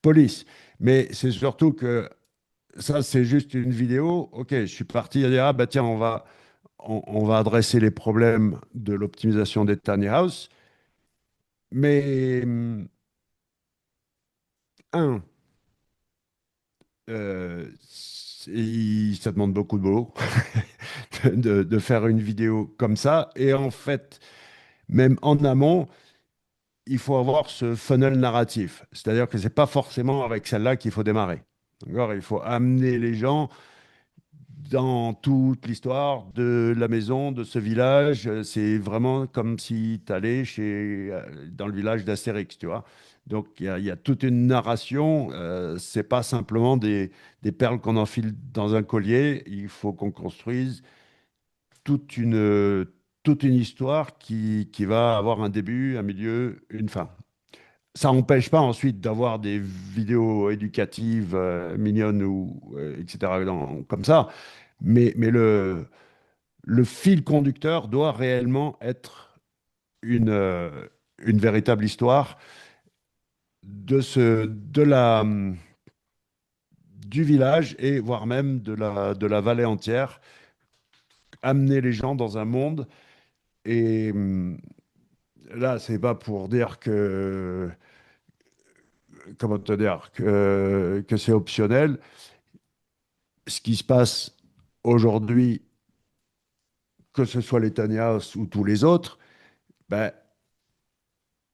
A: police. Mais c'est surtout que ça, c'est juste une vidéo. Ok, je suis parti à dire, ah bah tiens, on va adresser les problèmes de l'optimisation des tiny house. Mais, un, ça demande beaucoup de boulot de faire une vidéo comme ça. Et en fait, même en amont, il faut avoir ce funnel narratif. C'est-à-dire que c'est pas forcément avec celle-là qu'il faut démarrer. D'accord? Il faut amener les gens dans toute l'histoire de la maison, de ce village. C'est vraiment comme si tu allais dans le village d'Astérix, tu vois. Donc, il y a toute une narration. C'est pas simplement des perles qu'on enfile dans un collier. Il faut qu'on construise toute une, toute une histoire qui va avoir un début, un milieu, une fin. Ça n'empêche pas ensuite d'avoir des vidéos éducatives mignonnes etc. Comme ça. Mais le fil conducteur doit réellement être une véritable histoire du village et voire même de la vallée entière, amener les gens dans un monde. Et là, c'est pas pour dire comment te dire, que c'est optionnel. Ce qui se passe aujourd'hui, que ce soit les tiny house ou tous les autres, ben,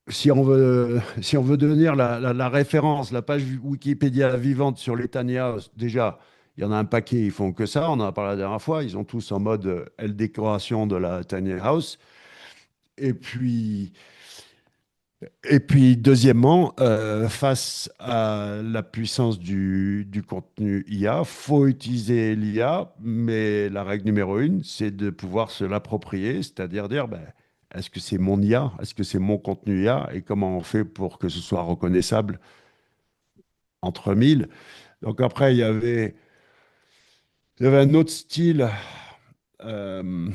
A: si on veut devenir la référence, la page Wikipédia vivante sur les tiny house, déjà, il y en a un paquet, ils font que ça. On en a parlé la dernière fois. Ils ont tous en mode L décoration de la tiny house. Et puis, deuxièmement, face à la puissance du contenu IA, faut utiliser l'IA, mais la règle numéro une, c'est de pouvoir se l'approprier, c'est-à-dire dire, ben, est-ce que c'est mon IA? Est-ce que c'est mon contenu IA? Et comment on fait pour que ce soit reconnaissable entre mille? Donc après, il y avait un autre style euh,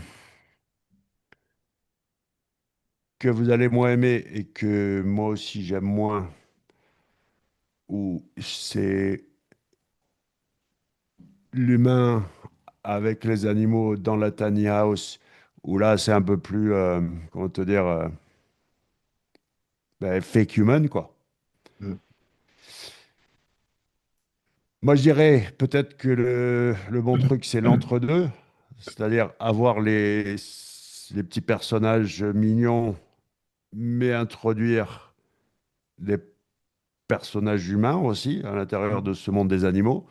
A: que vous allez moins aimer et que moi aussi j'aime moins, où c'est l'humain avec les animaux dans la tiny house, où là, c'est un peu plus, comment te dire, ben, fake human, quoi.
B: Mm.
A: Moi, je dirais peut-être que le bon truc, c'est l'entre-deux, c'est-à-dire avoir les petits personnages mignons, mais introduire des personnages humains aussi à l'intérieur de ce monde des animaux.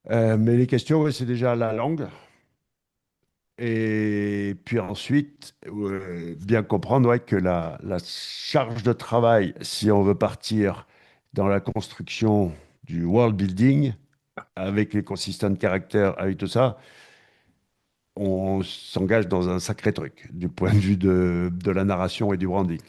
A: Mais les questions, ouais, c'est déjà la langue. Et puis ensuite, bien comprendre ouais, que la charge de travail, si on veut partir dans la construction du world building, avec les consistants caractères, avec tout ça, on s'engage dans un sacré truc du point de vue de la narration et du branding.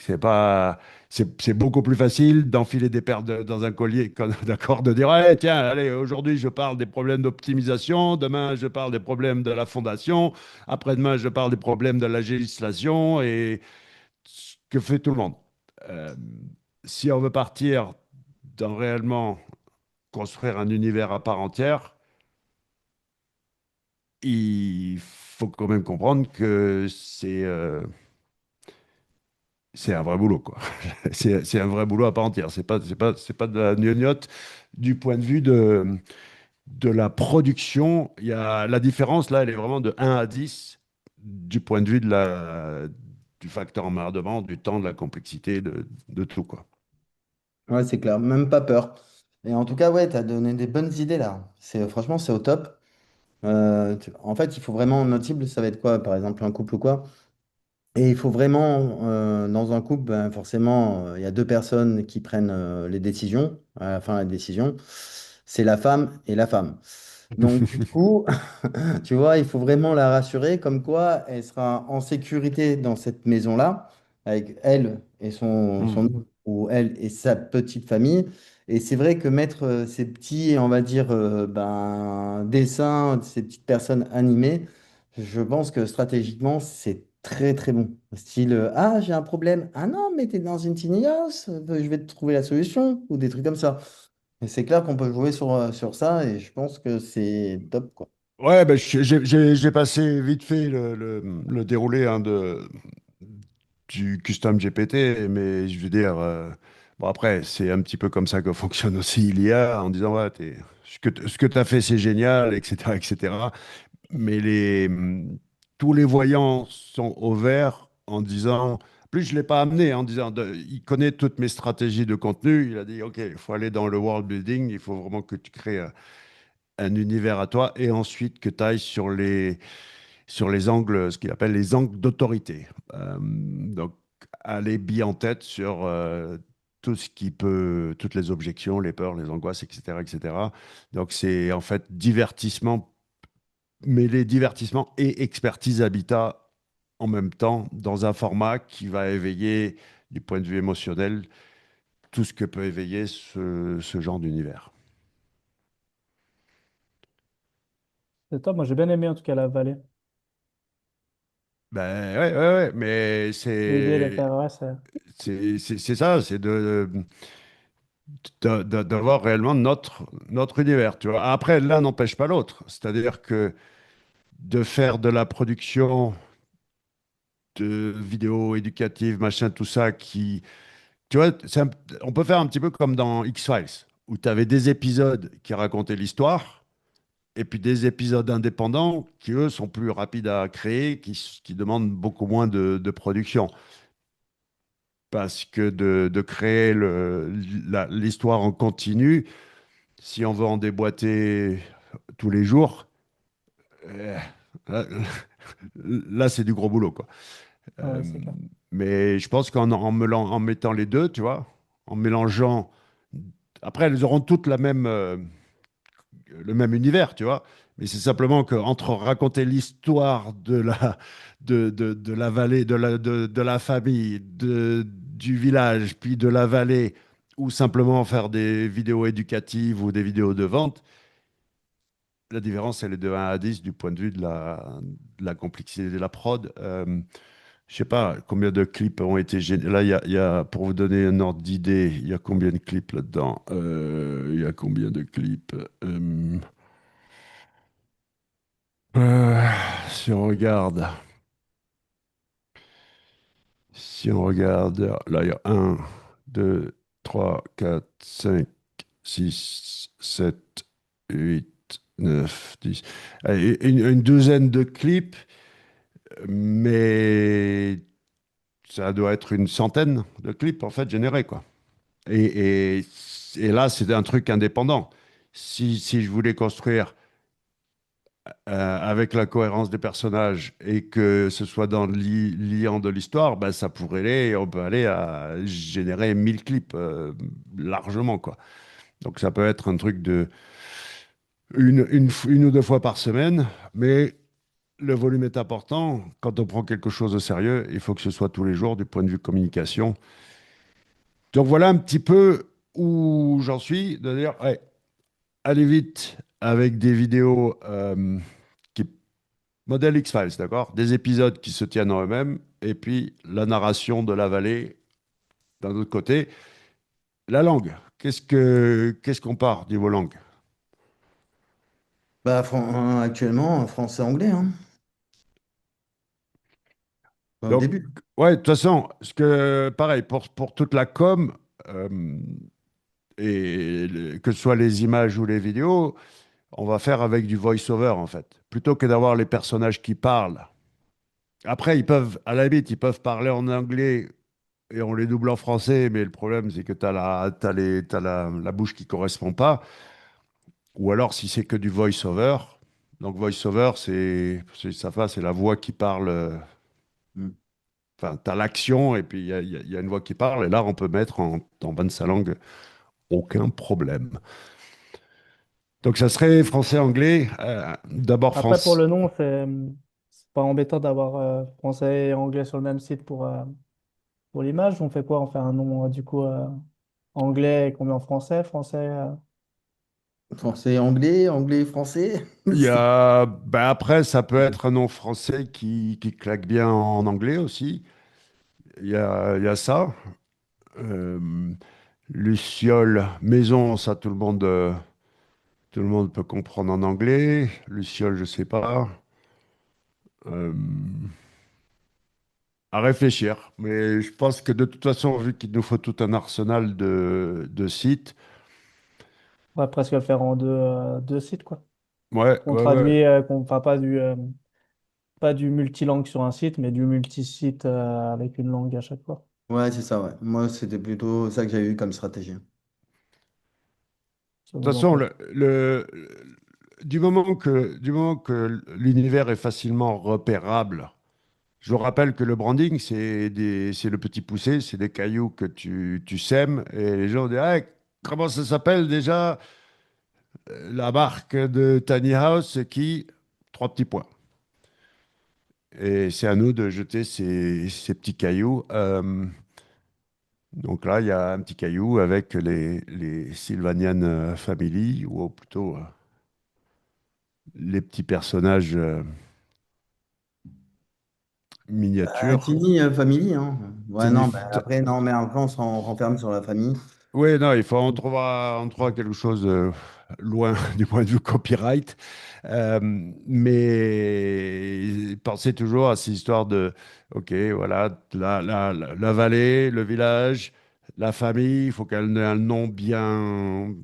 A: C'est beaucoup plus facile d'enfiler des perles dans un collier, d'accord, de dire, ouais, tiens, allez, aujourd'hui je parle des problèmes d'optimisation, demain je parle des problèmes de la fondation, après-demain je parle des problèmes de la législation et ce que fait tout le monde. Euh, Si on veut partir dans réellement construire un univers à part entière, il faut quand même comprendre que c'est un vrai boulot, quoi. C'est un vrai boulot à part entière. C'est pas de la gnognotte du point de vue de la production. Il y a, la différence, là, elle est vraiment de 1 à 10 du point de vue du facteur emmerdement, du temps, de la complexité, de tout, quoi.
B: Ouais, c'est clair, même pas peur. Et en tout cas, ouais, tu as donné des bonnes idées là. Franchement, c'est au top. En fait, il faut vraiment, notre cible, ça va être quoi? Par exemple, un couple ou quoi? Et il faut vraiment, dans un couple, ben, forcément, il y a deux personnes qui prennent les décisions. À la fin, la décision, c'est la femme et la femme. Donc, du coup, tu vois, il faut vraiment la rassurer, comme quoi elle sera en sécurité dans cette maison-là, avec elle et son
A: Mm.
B: ou elle et sa petite famille. Et c'est vrai que mettre ces petits, on va dire, ben, dessins, ces petites personnes animées, je pense que stratégiquement, c'est très très bon. Style, ah, j'ai un problème. Ah non, mais t'es dans une tiny house, je vais te trouver la solution, ou des trucs comme ça. Et c'est clair qu'on peut jouer sur ça, et je pense que c'est top, quoi.
A: Ouais, ben, j'ai passé vite fait le déroulé hein, du custom GPT, mais je veux dire, bon après, c'est un petit peu comme ça que fonctionne aussi l'IA, en disant, ouais, ce que tu as fait, c'est génial, etc., etc. Mais tous les voyants sont au vert en disant, plus je ne l'ai pas amené, en disant, il connaît toutes mes stratégies de contenu, il a dit, OK, il faut aller dans le world building, il faut vraiment que tu crées un univers à toi, et ensuite que tu ailles sur les angles, ce qu'il appelle les angles d'autorité. Donc, aller bien en tête sur tout ce qui peut, toutes les objections, les peurs, les angoisses, etc., etc. Donc, c'est en fait divertissement, mêler divertissement et expertise habitat en même temps dans un format qui va éveiller, du point de vue émotionnel, tout ce que peut éveiller ce genre d'univers.
D: C'est top, moi j'ai bien aimé en tout cas la vallée.
A: Ben ouais, ouais, ouais, mais
D: L'idée de faire, ouais, c'est
A: c'est ça, c'est d'avoir réellement notre univers, tu vois. Après, l'un n'empêche pas l'autre. C'est-à-dire que de faire de la production de vidéos éducatives, machin, tout ça, tu vois, on peut faire un petit peu comme dans X-Files, où tu avais des épisodes qui racontaient l'histoire, et puis des épisodes indépendants qui, eux, sont plus rapides à créer, qui demandent beaucoup moins de production. Parce que de créer l'histoire en continu, si on veut en déboîter tous les jours, euh, là, là, c'est du gros boulot, quoi. Euh,
D: ouais, c'est clair.
A: mais je pense en mettant les deux, tu vois, en mélangeant. Après, elles auront toutes le même univers, tu vois. Mais c'est simplement qu'entre raconter l'histoire de la vallée, de la famille, du village, puis de la vallée, ou simplement faire des vidéos éducatives ou des vidéos de vente, la différence, elle est de 1 à 10 du point de vue de la complexité de la prod. Je sais pas combien de clips ont été générés. Là, pour vous donner un ordre d'idée, il y a combien de clips là-dedans? Il y a combien de clips? Euh, si on regarde, si on regarde, là, il y a un, 2, 3, 4, 5, 6, 7, 8, 9, 10. Allez, une douzaine de clips, mais ça doit être une centaine de clips, en fait, générés, quoi. Et, et, et là, c'est un truc indépendant. Si je voulais construire avec la cohérence des personnages et que ce soit dans le liant de l'histoire, ben, ça pourrait aller, on peut aller à générer 1000 clips largement, quoi. Donc ça peut être un truc de une ou deux fois par semaine, mais le volume est important. Quand on prend quelque chose au sérieux, il faut que ce soit tous les jours du point de vue communication. Donc voilà un petit peu où j'en suis, de dire, ouais, allez vite avec des vidéos qui modèle X-Files, d'accord? Des épisodes qui se tiennent en eux-mêmes, et puis la narration de la vallée d'un autre côté. La langue, qu'est-ce qu'on part niveau langue?
B: Bah, actuellement, français-anglais, hein, au
A: Donc,
B: début.
A: ouais, de toute façon, pareil, pour toute la com, euh, que ce soit les images ou les vidéos, on va faire avec du voice-over, en fait. Plutôt que d'avoir les personnages qui parlent. Après, à la limite, ils peuvent parler en anglais et on les double en français, mais le problème, c'est que t'as la bouche qui correspond pas. Ou alors, si c'est que du voice-over, donc voice-over, c'est la voix qui parle.
B: Mm.
A: Enfin, t'as l'action et puis il y a une voix qui parle. Et là, on peut mettre en bas de sa langue, aucun problème. Donc, ça serait français-anglais. D'abord
D: Après, pour
A: France.
D: le nom, c'est pas embêtant d'avoir français et anglais sur le même site pour l'image. On fait quoi? On fait un nom du coup anglais qu'on met en français, français.
B: Français-anglais, anglais-français.
A: Ben après, ça peut être un nom français qui claque bien en anglais aussi. Il y a ça. Euh, Luciole, maison, ça tout le monde peut comprendre en anglais. Luciole, je sais pas. Euh, à réfléchir. Mais je pense que de toute façon, vu qu'il nous faut tout un arsenal de sites,
D: On va presque le faire en deux sites, quoi.
A: ouais,
D: On
A: ouais, ouais.
D: traduit, enfin pas du multilangue sur un site, mais du multisite avec une langue à chaque fois.
B: Ouais, c'est ça, ouais. Moi, c'était plutôt ça que j'avais eu comme stratégie.
D: Ça
A: De toute
D: vous en
A: façon,
D: fait.
A: du moment que l'univers est facilement repérable. Je vous rappelle que le branding, c'est le petit poussé, c'est des cailloux que tu sèmes et les gens disent ah, comment ça s'appelle déjà la marque de Tiny House qui. Trois petits points. Et c'est à nous de jeter ces petits cailloux. Donc là, il y a un petit caillou avec les Sylvanian Family, ou plutôt les petits personnages miniatures.
B: Tiny Family, hein. Ouais,
A: Tiny
B: non,
A: F-
B: bah, après, non, mais après, on s'en renferme sur la famille.
A: Oui, non, on trouvera quelque chose loin du point de vue copyright. Mais pensez toujours à ces histoires de, OK, voilà, la vallée, le village, la famille, il faut qu'elle ait un nom bien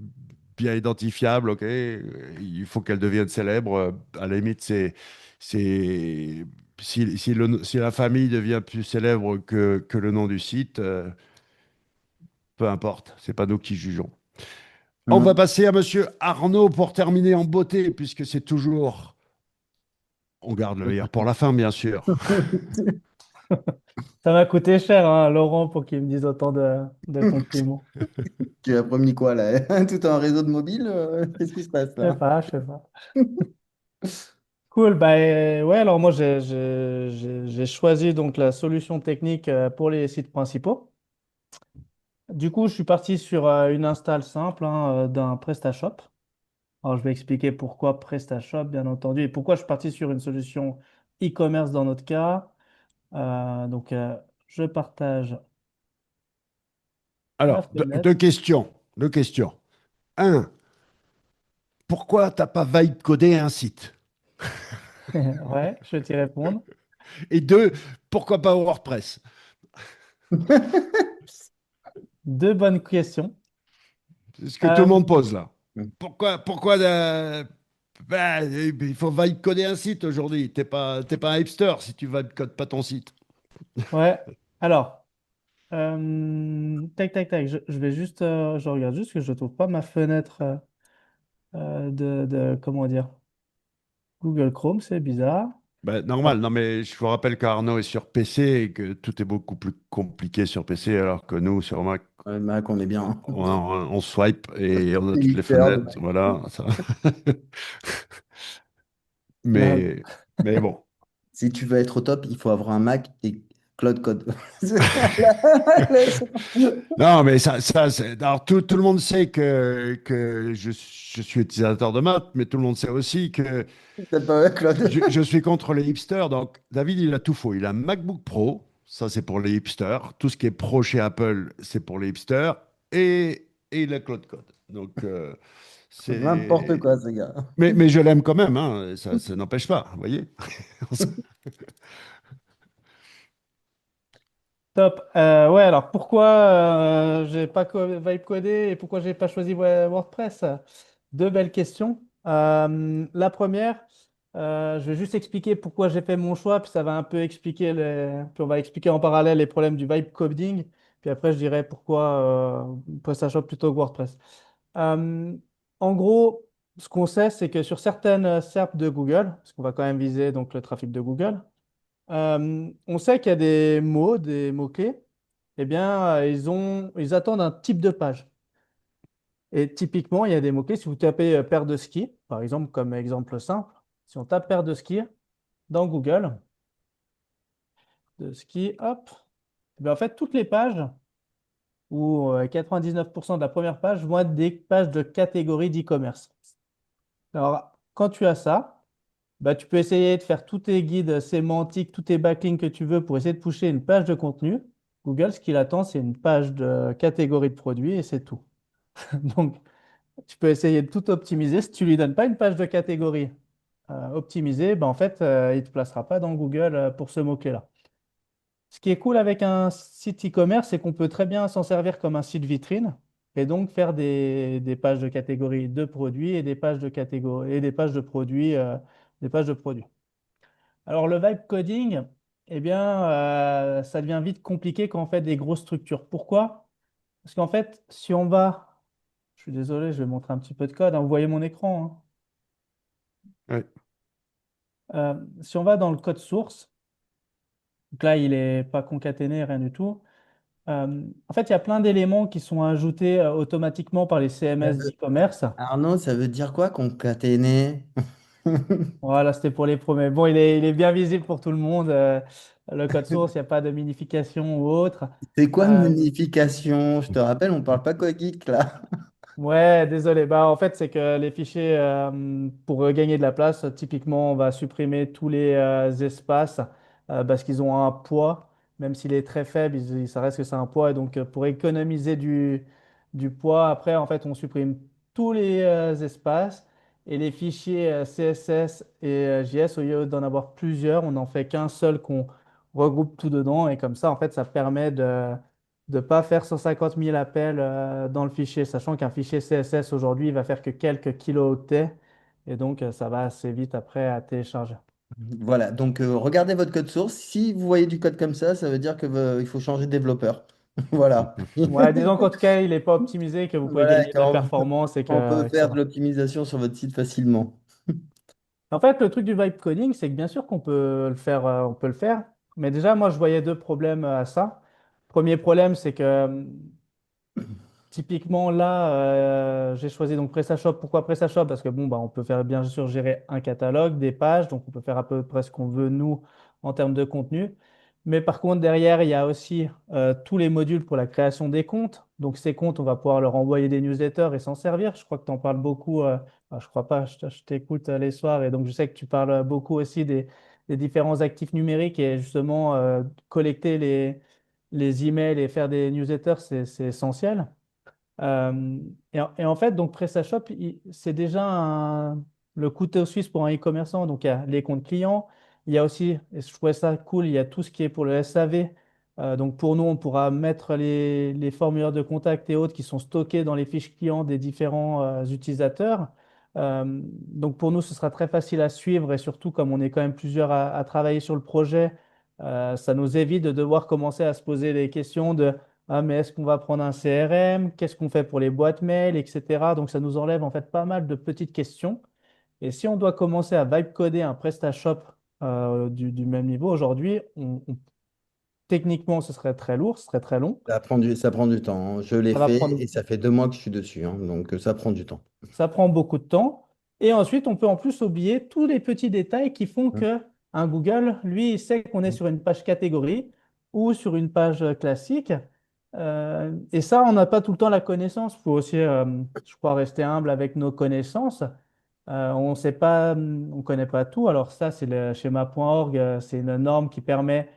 A: identifiable, OK? Il faut qu'elle devienne célèbre. À la limite, c'est, si la famille devient plus célèbre que le nom du site, peu importe, c'est pas nous qui jugeons. On va
B: Mm.
A: passer à Monsieur Arnaud pour terminer en beauté, puisque c'est toujours. On garde le meilleur pour la fin, bien sûr.
D: Ça m'a coûté cher, hein, Laurent, pour qu'il me dise autant de compliments.
B: Tu as promis quoi, là? Tout un réseau de mobile? Qu'est-ce qui se passe,
D: Je sais
B: là?
D: pas, je sais pas. Cool, bah ouais, alors moi j'ai choisi donc la solution technique pour les sites principaux. Du coup, je suis parti sur une install simple hein, d'un PrestaShop. Alors, je vais expliquer pourquoi PrestaShop, bien entendu, et pourquoi je suis parti sur une solution e-commerce dans notre cas. Je partage la
A: Alors, deux
D: fenêtre.
A: questions. Deux questions. Un, pourquoi t'as pas vibe codé un site?
D: Ouais, je vais t'y répondre.
A: Et deux, pourquoi pas WordPress?
D: Deux bonnes questions.
A: C'est ce que tout le
D: Euh,
A: monde pose là. Pourquoi il faut vibe coder un site aujourd'hui. T'es pas un hipster si tu vibe codes pas ton site.
D: ouais, alors, tac, tac, tac, je vais juste, je regarde juste que je ne trouve pas ma fenêtre comment dire, Google Chrome, c'est bizarre.
A: Ben,
D: Ah,
A: normal, non mais je vous rappelle qu'Arnaud est sur PC et que tout est beaucoup plus compliqué sur PC alors que nous sur Mac
B: Ouais, Mac, on est bien.
A: on swipe et on a toutes les
B: Éditeur de
A: fenêtres,
B: Mac.
A: voilà. Ça.
D: là,
A: Mais, mais bon.
B: Si tu veux être au top, il faut avoir un Mac et Cloud Code.
A: Non, mais alors tout le monde sait que je suis utilisateur de maths, mais tout le monde sait aussi que
B: T'as pas Cloud.
A: je suis contre les hipsters. Donc, David, il a tout faux. Il a un MacBook Pro, ça c'est pour les hipsters. Tout ce qui est pro chez Apple, c'est pour les hipsters. Et il a Cloud Code. Donc,
B: N'importe
A: c'est.
B: quoi, ce gars.
A: Mais je l'aime quand même, hein, ça n'empêche pas, vous voyez?
D: top. Ouais, alors pourquoi j'ai pas Vibe codé et pourquoi j'ai pas choisi WordPress? Deux belles questions. La première, je vais juste expliquer pourquoi j'ai fait mon choix, puis ça va un peu expliquer puis on va expliquer en parallèle les problèmes du vibe coding, puis après je dirai pourquoi PrestaShop plutôt que WordPress. Euh, En gros, ce qu'on sait, c'est que sur certaines SERP de Google, parce qu'on va quand même viser donc le trafic de Google, on sait qu'il y a des mots, des mots-clés, eh bien, ils attendent un type de page. Et typiquement, il y a des mots-clés. Si vous tapez paire de ski, par exemple, comme exemple simple, si on tape paire de ski dans Google, de ski, hop, eh bien, en fait, toutes les pages, ou 99% de la première page, vont être des pages de catégorie d'e-commerce. Alors, quand tu as ça, bah, tu peux essayer de faire tous tes guides sémantiques, tous tes backlinks que tu veux pour essayer de pusher une page de contenu. Google, ce qu'il attend, c'est une page de catégorie de produits et c'est tout. Donc, tu peux essayer de tout optimiser. Si tu lui donnes pas une page de catégorie optimisée, ben en fait, il ne te placera pas dans Google pour ce mot-clé-là. Ce qui est cool avec un site e-commerce, c'est qu'on peut très bien s'en servir comme un site vitrine et donc faire des pages de catégorie de produits et des pages de catégorie et des pages de produits, des pages de produits. Alors, le vibe coding, eh bien, ça devient vite compliqué quand on fait des grosses structures. Pourquoi? Parce qu'en fait, si on va, je suis désolé, je vais montrer un petit peu de code, hein, vous voyez mon écran,
A: Ouais.
D: hein. Si on va dans le code source, donc là, il n'est pas concaténé, rien du tout. En fait, il y a plein d'éléments qui sont ajoutés automatiquement par les CMS d'e-commerce.
B: Arnaud, ça veut dire quoi concaténer?
D: Voilà, c'était pour les premiers. Bon, il est bien visible pour tout le monde. Le code source, il n'y a pas de minification ou autre.
B: C'est quoi
D: Euh,
B: minification? Je te rappelle, on parle pas Cogeek là.
D: Ouais, désolé. Bah, en fait, c'est que les fichiers, pour gagner de la place, typiquement, on va supprimer tous les espaces parce qu'ils ont un poids. Même s'il est très faible, ça reste que c'est un poids. Et donc, pour économiser du poids, après, en fait, on supprime tous les espaces et les fichiers CSS et JS, au lieu d'en avoir plusieurs, on n'en fait qu'un seul qu'on regroupe tout dedans. Et comme ça, en fait, ça permet de ne pas faire 150 000 appels dans le fichier, sachant qu'un fichier CSS aujourd'hui, il va faire que quelques kilooctets, et donc ça va assez vite après à télécharger.
B: Voilà, donc regardez votre code source. Si vous voyez du code comme ça veut dire que il faut changer de développeur. Voilà.
D: Ouais, disons qu'en tout cas, il n'est pas optimisé, que vous pouvez
B: Voilà,
D: gagner de la performance et
B: on peut
D: que ça
B: faire de
D: va.
B: l'optimisation sur votre site facilement.
D: En fait, le truc du vibe coding, c'est que bien sûr qu'on peut le faire, on peut le faire, mais déjà, moi, je voyais deux problèmes à ça. Premier problème, c'est que typiquement, là, j'ai choisi donc PrestaShop. Pourquoi PrestaShop? Parce que bon, bah, on peut faire bien sûr gérer un catalogue, des pages, donc on peut faire à peu près ce qu'on veut, nous, en termes de contenu. Mais par contre, derrière, il y a aussi tous les modules pour la création des comptes. Donc, ces comptes, on va pouvoir leur envoyer des newsletters et s'en servir. Je crois que tu en parles beaucoup. Je crois pas, je t'écoute les soirs et donc je sais que tu parles beaucoup aussi des différents actifs numériques et justement, collecter les emails et faire des newsletters, c'est essentiel. Et en fait, donc PrestaShop, c'est déjà le couteau suisse pour un e-commerçant. Donc, il y a les comptes clients. Il y a aussi, et je trouvais ça cool, il y a tout ce qui est pour le SAV. Donc, pour nous, on pourra mettre les formulaires de contact et autres qui sont stockés dans les fiches clients des différents utilisateurs. Donc, pour nous, ce sera très facile à suivre et surtout, comme on est quand même plusieurs à travailler sur le projet, ça nous évite de devoir commencer à se poser des questions de ah, mais est-ce qu'on va prendre un CRM? Qu'est-ce qu'on fait pour les boîtes mail, etc. Donc, ça nous enlève en fait pas mal de petites questions. Et si on doit commencer à vibe coder un PrestaShop du même niveau aujourd'hui, techniquement, ce serait très lourd, ce serait très long.
B: Ça prend du temps, hein. Je l'ai
D: Ça va
B: fait
D: prendre
B: et ça fait 2 mois que je suis dessus, hein. Donc ça prend du temps.
D: Ça prend beaucoup de temps. Et ensuite, on peut en plus oublier tous les petits détails qui font
B: Mm.
D: que un Google, lui, il sait qu'on est sur une page catégorie ou sur une page classique. Et ça, on n'a pas tout le temps la connaissance. Il faut aussi, je crois, rester humble avec nos connaissances. On sait pas, on connaît pas tout. Alors ça, c'est le schéma.org, c'est une norme qui permet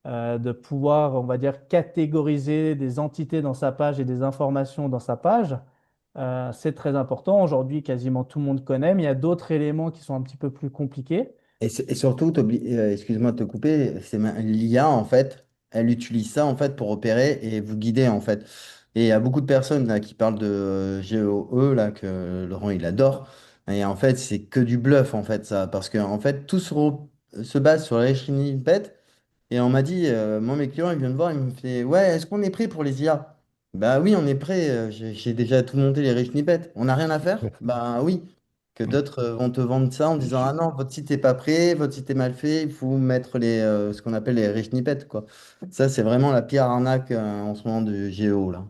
D: de pouvoir, on va dire, catégoriser des entités dans sa page et des informations dans sa page. C'est très important. Aujourd'hui, quasiment tout le monde connaît, mais il y a d'autres éléments qui sont un petit peu plus compliqués.
B: Et surtout, excuse-moi de te couper, l'IA, en fait, elle utilise ça, en fait, pour opérer et vous guider, en fait. Et il y a beaucoup de personnes là, qui parlent de GOE, là, que Laurent, il adore. Et en fait, c'est que du bluff, en fait, ça. Parce que, en fait, se base sur les Snippet. Et on m'a dit, moi, mes clients, ils viennent me voir, ils me font, ouais, est-ce qu'on est prêt pour les IA? Bah oui, on est prêt. J'ai déjà tout monté les rich snippets. On n'a rien à faire? Bah oui. Que d'autres vont te vendre ça en disant,
A: Je,
B: ah non, votre site n'est pas prêt, votre site est mal fait, il faut mettre ce qu'on appelle les rich snippets, quoi. Ça, c'est vraiment la pire arnaque en ce moment de Géo, là.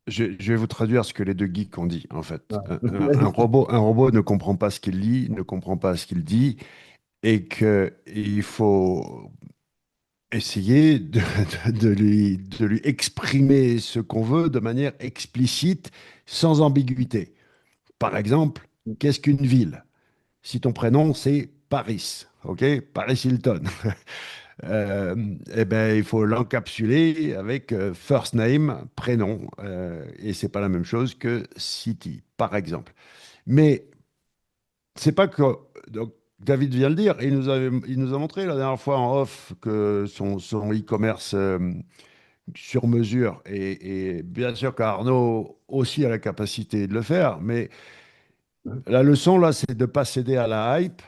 A: je vais vous traduire ce que les deux geeks ont dit, en fait.
B: Ouais.
A: Un robot ne comprend pas ce qu'il lit, ne comprend pas ce qu'il dit, et qu'il faut essayer de lui exprimer ce qu'on veut de manière explicite, sans ambiguïté. Par exemple, qu'est-ce qu'une ville? Si ton prénom, c'est Paris, OK? Paris Hilton. Eh ben, il faut l'encapsuler avec first name, prénom. Et c'est pas la même chose que city, par exemple. Mais c'est pas que. Donc, David vient de le dire, il nous a montré la dernière fois en off que son e-commerce sur mesure, et bien sûr qu'Arnaud aussi a la capacité de le faire, mais la leçon là, c'est de ne pas céder à la hype,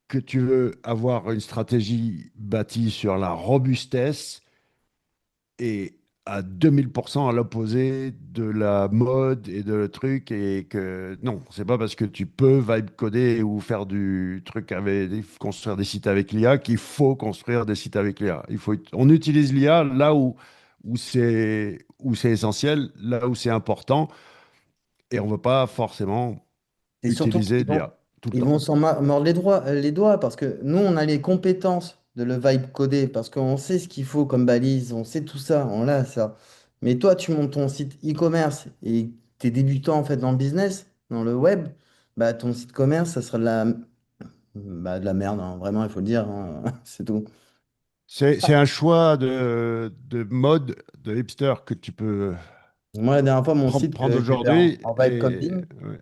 A: que tu veux avoir une stratégie bâtie sur la robustesse et à 2000% à l'opposé de la mode et de le truc, et que non, c'est pas parce que tu peux vibe coder ou faire du truc avec construire des sites avec l'IA qu'il faut construire des sites avec l'IA. On utilise l'IA là où c'est essentiel, là où c'est important, et on veut pas forcément
B: Et surtout
A: utiliser de l'IA tout le
B: ils
A: temps.
B: vont s'en mordre les doigts parce que nous, on a les compétences de le vibe coder parce qu'on sait ce qu'il faut comme balise, on sait tout ça, on l'a ça. Mais toi, tu montes ton site e-commerce et tu es débutant en fait dans le business, dans le web, bah ton site commerce, ça sera de la merde, hein. Vraiment, il faut le dire, hein. C'est tout.
A: C'est un choix de mode, de hipster que tu peux
B: Moi, la dernière fois, mon site
A: prendre
B: que j'ai fait en,
A: aujourd'hui.
B: en vibe
A: Et
B: coding,
A: ouais.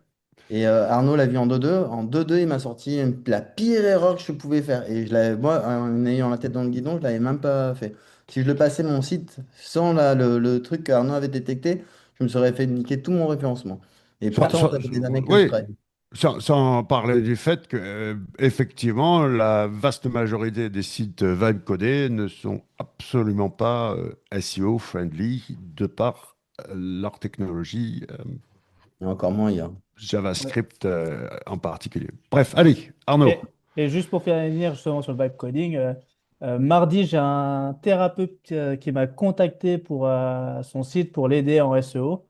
B: et Arnaud l'a vu en 2-2. En 2-2, il m'a sorti la pire erreur que je pouvais faire. Et moi, en ayant la tête dans le guidon, je l'avais même pas fait. Si je le passais mon site sans le truc qu'Arnaud avait détecté, je me serais fait niquer tout mon référencement. Et
A: Sans,
B: pourtant,
A: sans-
B: ça fait des années que je
A: oui,
B: travaille.
A: sans parler du fait que, effectivement, la vaste majorité des sites vibe codés ne sont absolument pas SEO friendly de par leur technologie,
B: Et encore moins hier.
D: Ouais.
A: JavaScript en particulier. Bref, allez, Arnaud.
D: Et juste pour finir justement sur le vibe coding, mardi, j'ai un thérapeute qui m'a contacté pour son site pour l'aider en SEO.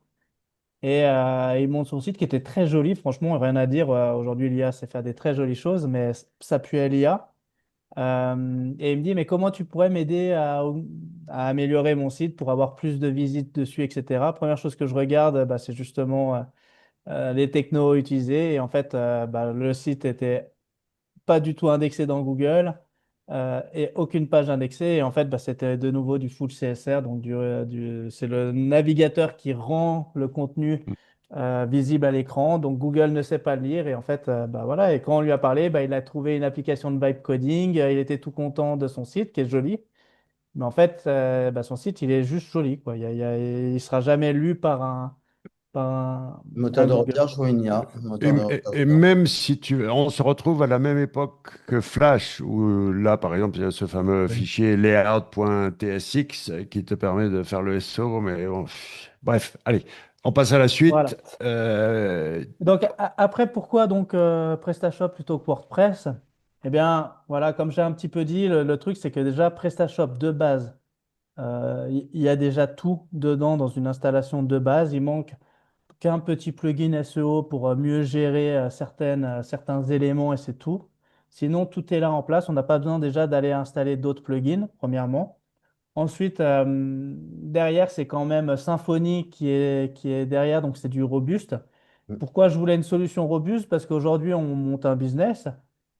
D: Et il montre son site qui était très joli, franchement, rien à dire. Aujourd'hui, l'IA sait faire des très jolies choses, mais ça pue à l'IA. Et il me dit, mais comment tu pourrais m'aider à améliorer mon site pour avoir plus de visites dessus, etc. Première chose que je regarde, bah, c'est justement les technos utilisés. Et en fait, bah, le site était pas du tout indexé dans Google et aucune page indexée. Et en fait, bah, c'était de nouveau du full CSR, donc c'est le navigateur qui rend le contenu visible à l'écran. Donc Google ne sait pas le lire et en fait, bah voilà. Et quand on lui a parlé, bah, il a trouvé une application de vibe coding. Il était tout content de son site qui est joli. Mais en fait, bah, son site, il est juste joli, quoi. Il sera jamais lu
B: Moteur
D: par
B: de
D: Google.
B: recherche ou une IA.
A: Et,
B: Moteur de
A: et
B: recherche.
A: même si on se retrouve à la même époque que Flash, où là, par exemple, il y a ce fameux
D: Oui.
A: fichier layout.tsx qui te permet de faire le SEO, mais bon, bref, allez, on passe à la suite.
D: Voilà. Donc après, pourquoi donc PrestaShop plutôt que WordPress? Eh bien, voilà, comme j'ai un petit peu dit, le truc, c'est que déjà, PrestaShop de base, il y a déjà tout dedans dans une installation de base. Il manque qu'un petit plugin SEO pour mieux gérer certains éléments et c'est tout. Sinon, tout est là en place. On n'a pas besoin déjà d'aller installer d'autres plugins, premièrement. Ensuite, derrière, c'est quand même Symfony qui est derrière, donc c'est du robuste.
B: Mm.
D: Pourquoi je voulais une solution robuste? Parce qu'aujourd'hui, on monte un business,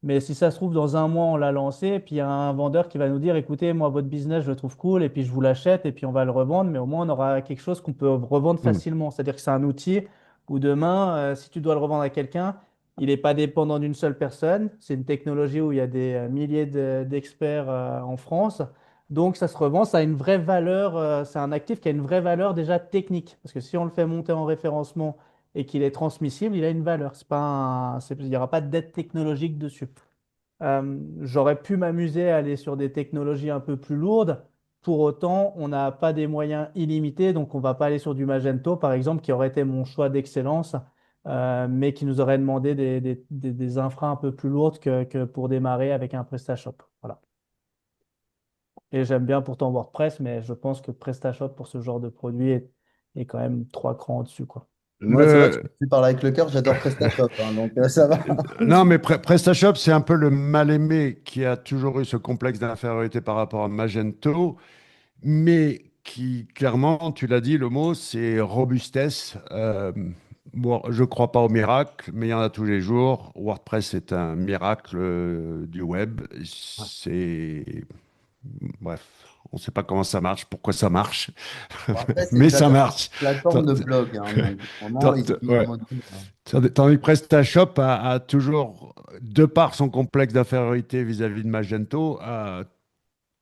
D: mais si ça se trouve, dans un mois, on l'a lancé, et puis il y a un vendeur qui va nous dire, écoutez, moi, votre business, je le trouve cool, et puis je vous l'achète, et puis on va le revendre, mais au moins, on aura quelque chose qu'on peut revendre
A: Hmm.
D: facilement. C'est-à-dire que c'est un outil où demain, si tu dois le revendre à quelqu'un, il n'est pas dépendant d'une seule personne. C'est une technologie où il y a des milliers d'experts en France. Donc, ça se revend, ça a une vraie valeur, c'est un actif qui a une vraie valeur déjà technique. Parce que si on le fait monter en référencement et qu'il est transmissible, il a une valeur. C'est pas il n'y aura pas de dette technologique dessus. J'aurais pu m'amuser à aller sur des technologies un peu plus lourdes. Pour autant, on n'a pas des moyens illimités, donc on ne va pas aller sur du Magento, par exemple, qui aurait été mon choix d'excellence, mais qui nous aurait demandé des infras un peu plus lourdes que pour démarrer avec un PrestaShop. Voilà. Et j'aime bien pourtant WordPress, mais je pense que PrestaShop pour ce genre de produit est quand même 3 crans au-dessus, quoi.
B: Moi, c'est vrai que
A: Le,
B: tu parles avec le cœur, j'adore PrestaShop, hein, donc ça va.
A: non, mais PrestaShop, c'est un peu le mal-aimé qui a toujours eu ce complexe d'infériorité par rapport à Magento, mais qui, clairement, tu l'as dit, le mot, c'est robustesse. Bon, je ne crois pas au miracle, mais il y en a tous les jours. WordPress est un miracle du web. C'est... Bref, on ne sait pas comment ça marche, pourquoi ça marche,
B: Bon, après, c'est une
A: mais ça marche.
B: plateforme de blog, hein, donc vraiment, il suffit d'un
A: Ouais.
B: module.
A: Tandis que PrestaShop a toujours, de par son complexe d'infériorité vis-à-vis de Magento, a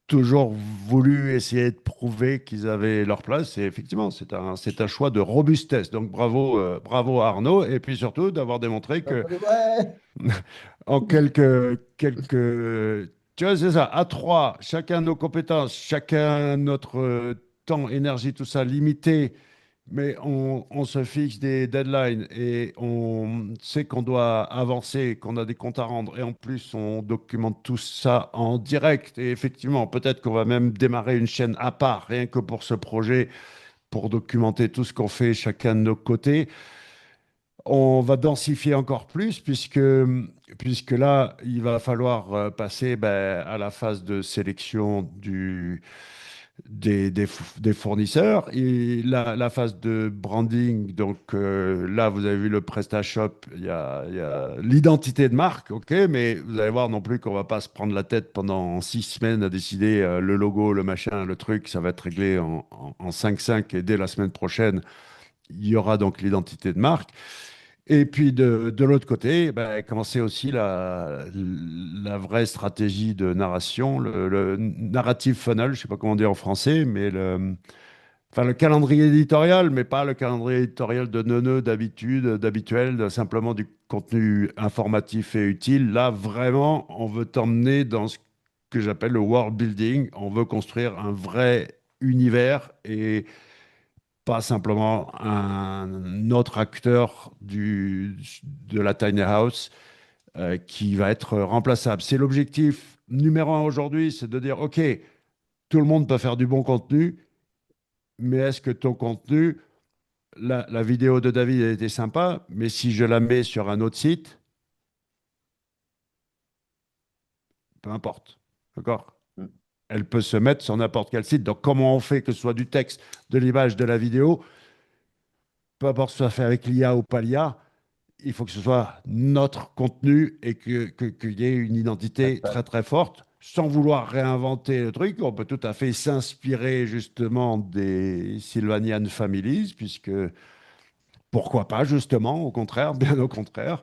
A: toujours voulu essayer de prouver qu'ils avaient leur place. Et effectivement, c'est un choix de robustesse. Donc bravo, bravo à Arnaud. Et puis surtout d'avoir démontré que
B: Ouais.
A: en tu vois, c'est ça, à trois, chacun nos compétences, chacun notre temps, énergie, tout ça limité, mais on se fixe des deadlines et on sait qu'on doit avancer, qu'on a des comptes à rendre. Et en plus, on documente tout ça en direct. Et effectivement, peut-être qu'on va même démarrer une chaîne à part, rien que pour ce projet, pour documenter tout ce qu'on fait chacun de nos côtés. On va densifier encore plus puisque là, il va falloir passer ben, à la phase de sélection des fournisseurs et la phase de branding. Donc là, vous avez vu le PrestaShop, il y a l'identité de marque, ok, mais vous allez voir non plus qu'on va pas se prendre la tête pendant 6 semaines à décider le logo, le machin, le truc. Ça va être réglé en 5-5 et dès la semaine prochaine, il y aura donc l'identité de marque. Et puis de l'autre côté, ben, commencer aussi la vraie stratégie de narration, le narrative funnel, je ne sais pas comment dire en français, mais enfin, le calendrier éditorial, mais pas le calendrier éditorial de neuneux d'habitude, d'habituel, simplement du contenu informatif et utile. Là, vraiment, on veut t'emmener dans ce que j'appelle le world building. On veut construire un vrai univers et pas simplement un autre acteur de la Tiny House qui va être remplaçable. C'est l'objectif numéro 1 aujourd'hui, c'est de dire, OK, tout le monde peut faire du bon contenu, mais est-ce que ton contenu, la vidéo de David, elle était sympa, mais si je la mets sur un autre site, peu importe. D'accord? Elle peut se mettre sur n'importe quel site. Donc, comment on fait que ce soit du texte, de l'image, de la vidéo, peu importe ce que ça fait avec l'IA ou pas l'IA, il faut que ce soit notre contenu et qu'il y ait une identité très très forte, sans vouloir réinventer le truc. On peut tout à fait s'inspirer justement des Sylvanian Families, puisque Pourquoi pas, justement, au contraire, bien au contraire.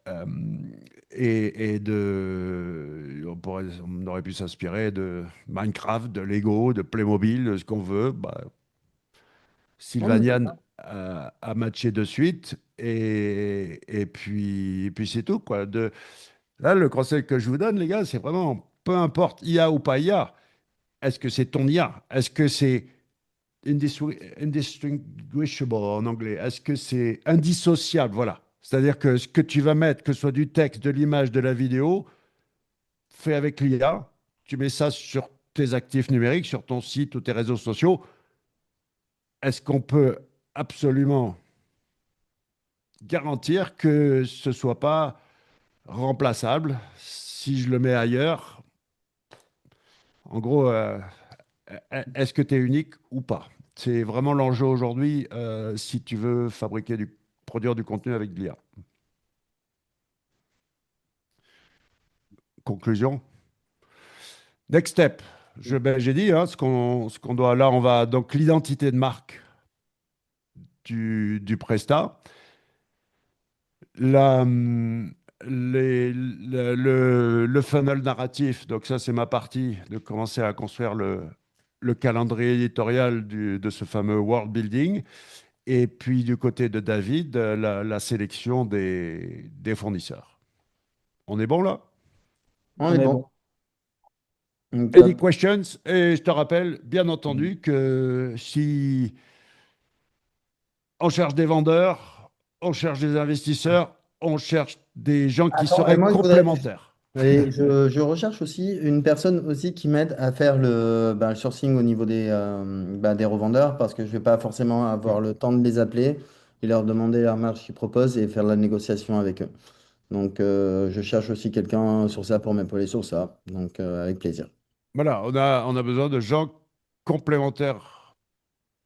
A: Euh, on aurait pu s'inspirer de Minecraft, de Lego, de Playmobil, de ce qu'on veut. Bah,
B: Non, mais c'est
A: Sylvanian
B: ça.
A: a matché de suite. Et puis c'est tout, quoi. Là, le conseil que je vous donne, les gars, c'est vraiment, peu importe IA ou pas IA, est-ce que c'est ton IA? Est-ce que c'est indistinguishable en anglais? Est-ce que c'est indissociable? Voilà. C'est-à-dire que ce que tu vas mettre, que ce soit du texte, de l'image, de la vidéo, fait avec l'IA, tu mets ça sur tes actifs numériques, sur ton site ou tes réseaux sociaux. Est-ce qu'on peut absolument garantir que ce ne soit pas remplaçable si je le mets ailleurs? En gros, est-ce que tu es unique ou pas? C'est vraiment l'enjeu aujourd'hui si tu veux produire du contenu avec de l'IA. Conclusion. Next step. J'ai dit ce qu'on doit. Là, on va. Donc, l'identité de marque du Presta. La, le funnel narratif. Donc, ça, c'est ma partie de commencer à construire le calendrier éditorial de ce fameux world building. Et puis, du côté de David, la sélection des fournisseurs. On est bon là?
B: On
D: On
B: est
D: est
B: bon.
D: bon.
A: Any
B: Top.
A: questions? Et je te rappelle, bien entendu, que si on cherche des vendeurs, on cherche des investisseurs, on cherche des gens qui
B: Attends, et
A: seraient
B: moi, je voudrais juste.
A: complémentaires.
B: Oui, je recherche aussi une personne aussi qui m'aide à faire le sourcing au niveau des revendeurs parce que je vais pas forcément avoir le temps de les appeler et leur demander leur marge qu'ils proposent et faire la négociation avec eux. Donc, je cherche aussi quelqu'un sur ça pour m'épauler sur ça. Donc, avec plaisir.
A: Voilà, on a besoin de gens complémentaires,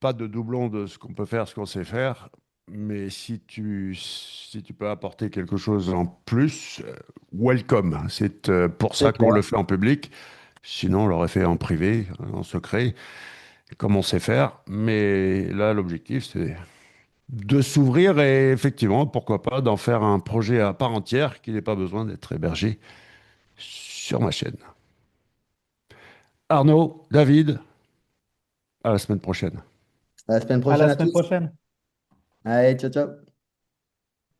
A: pas de doublons de ce qu'on peut faire, ce qu'on sait faire. Mais si tu peux apporter quelque chose en plus, welcome. C'est pour
B: C'est
A: ça qu'on le
B: clair.
A: fait en public. Sinon, on l'aurait fait en privé, en secret, comme on sait faire. Mais là, l'objectif, c'est de s'ouvrir et effectivement, pourquoi pas, d'en faire un projet à part entière qui n'ait pas besoin d'être hébergé sur ma chaîne. Arnaud, David, à la semaine prochaine.
B: À la semaine
D: À
B: prochaine
D: la
B: à
D: semaine
B: tous.
D: prochaine.
B: Allez, ciao, ciao.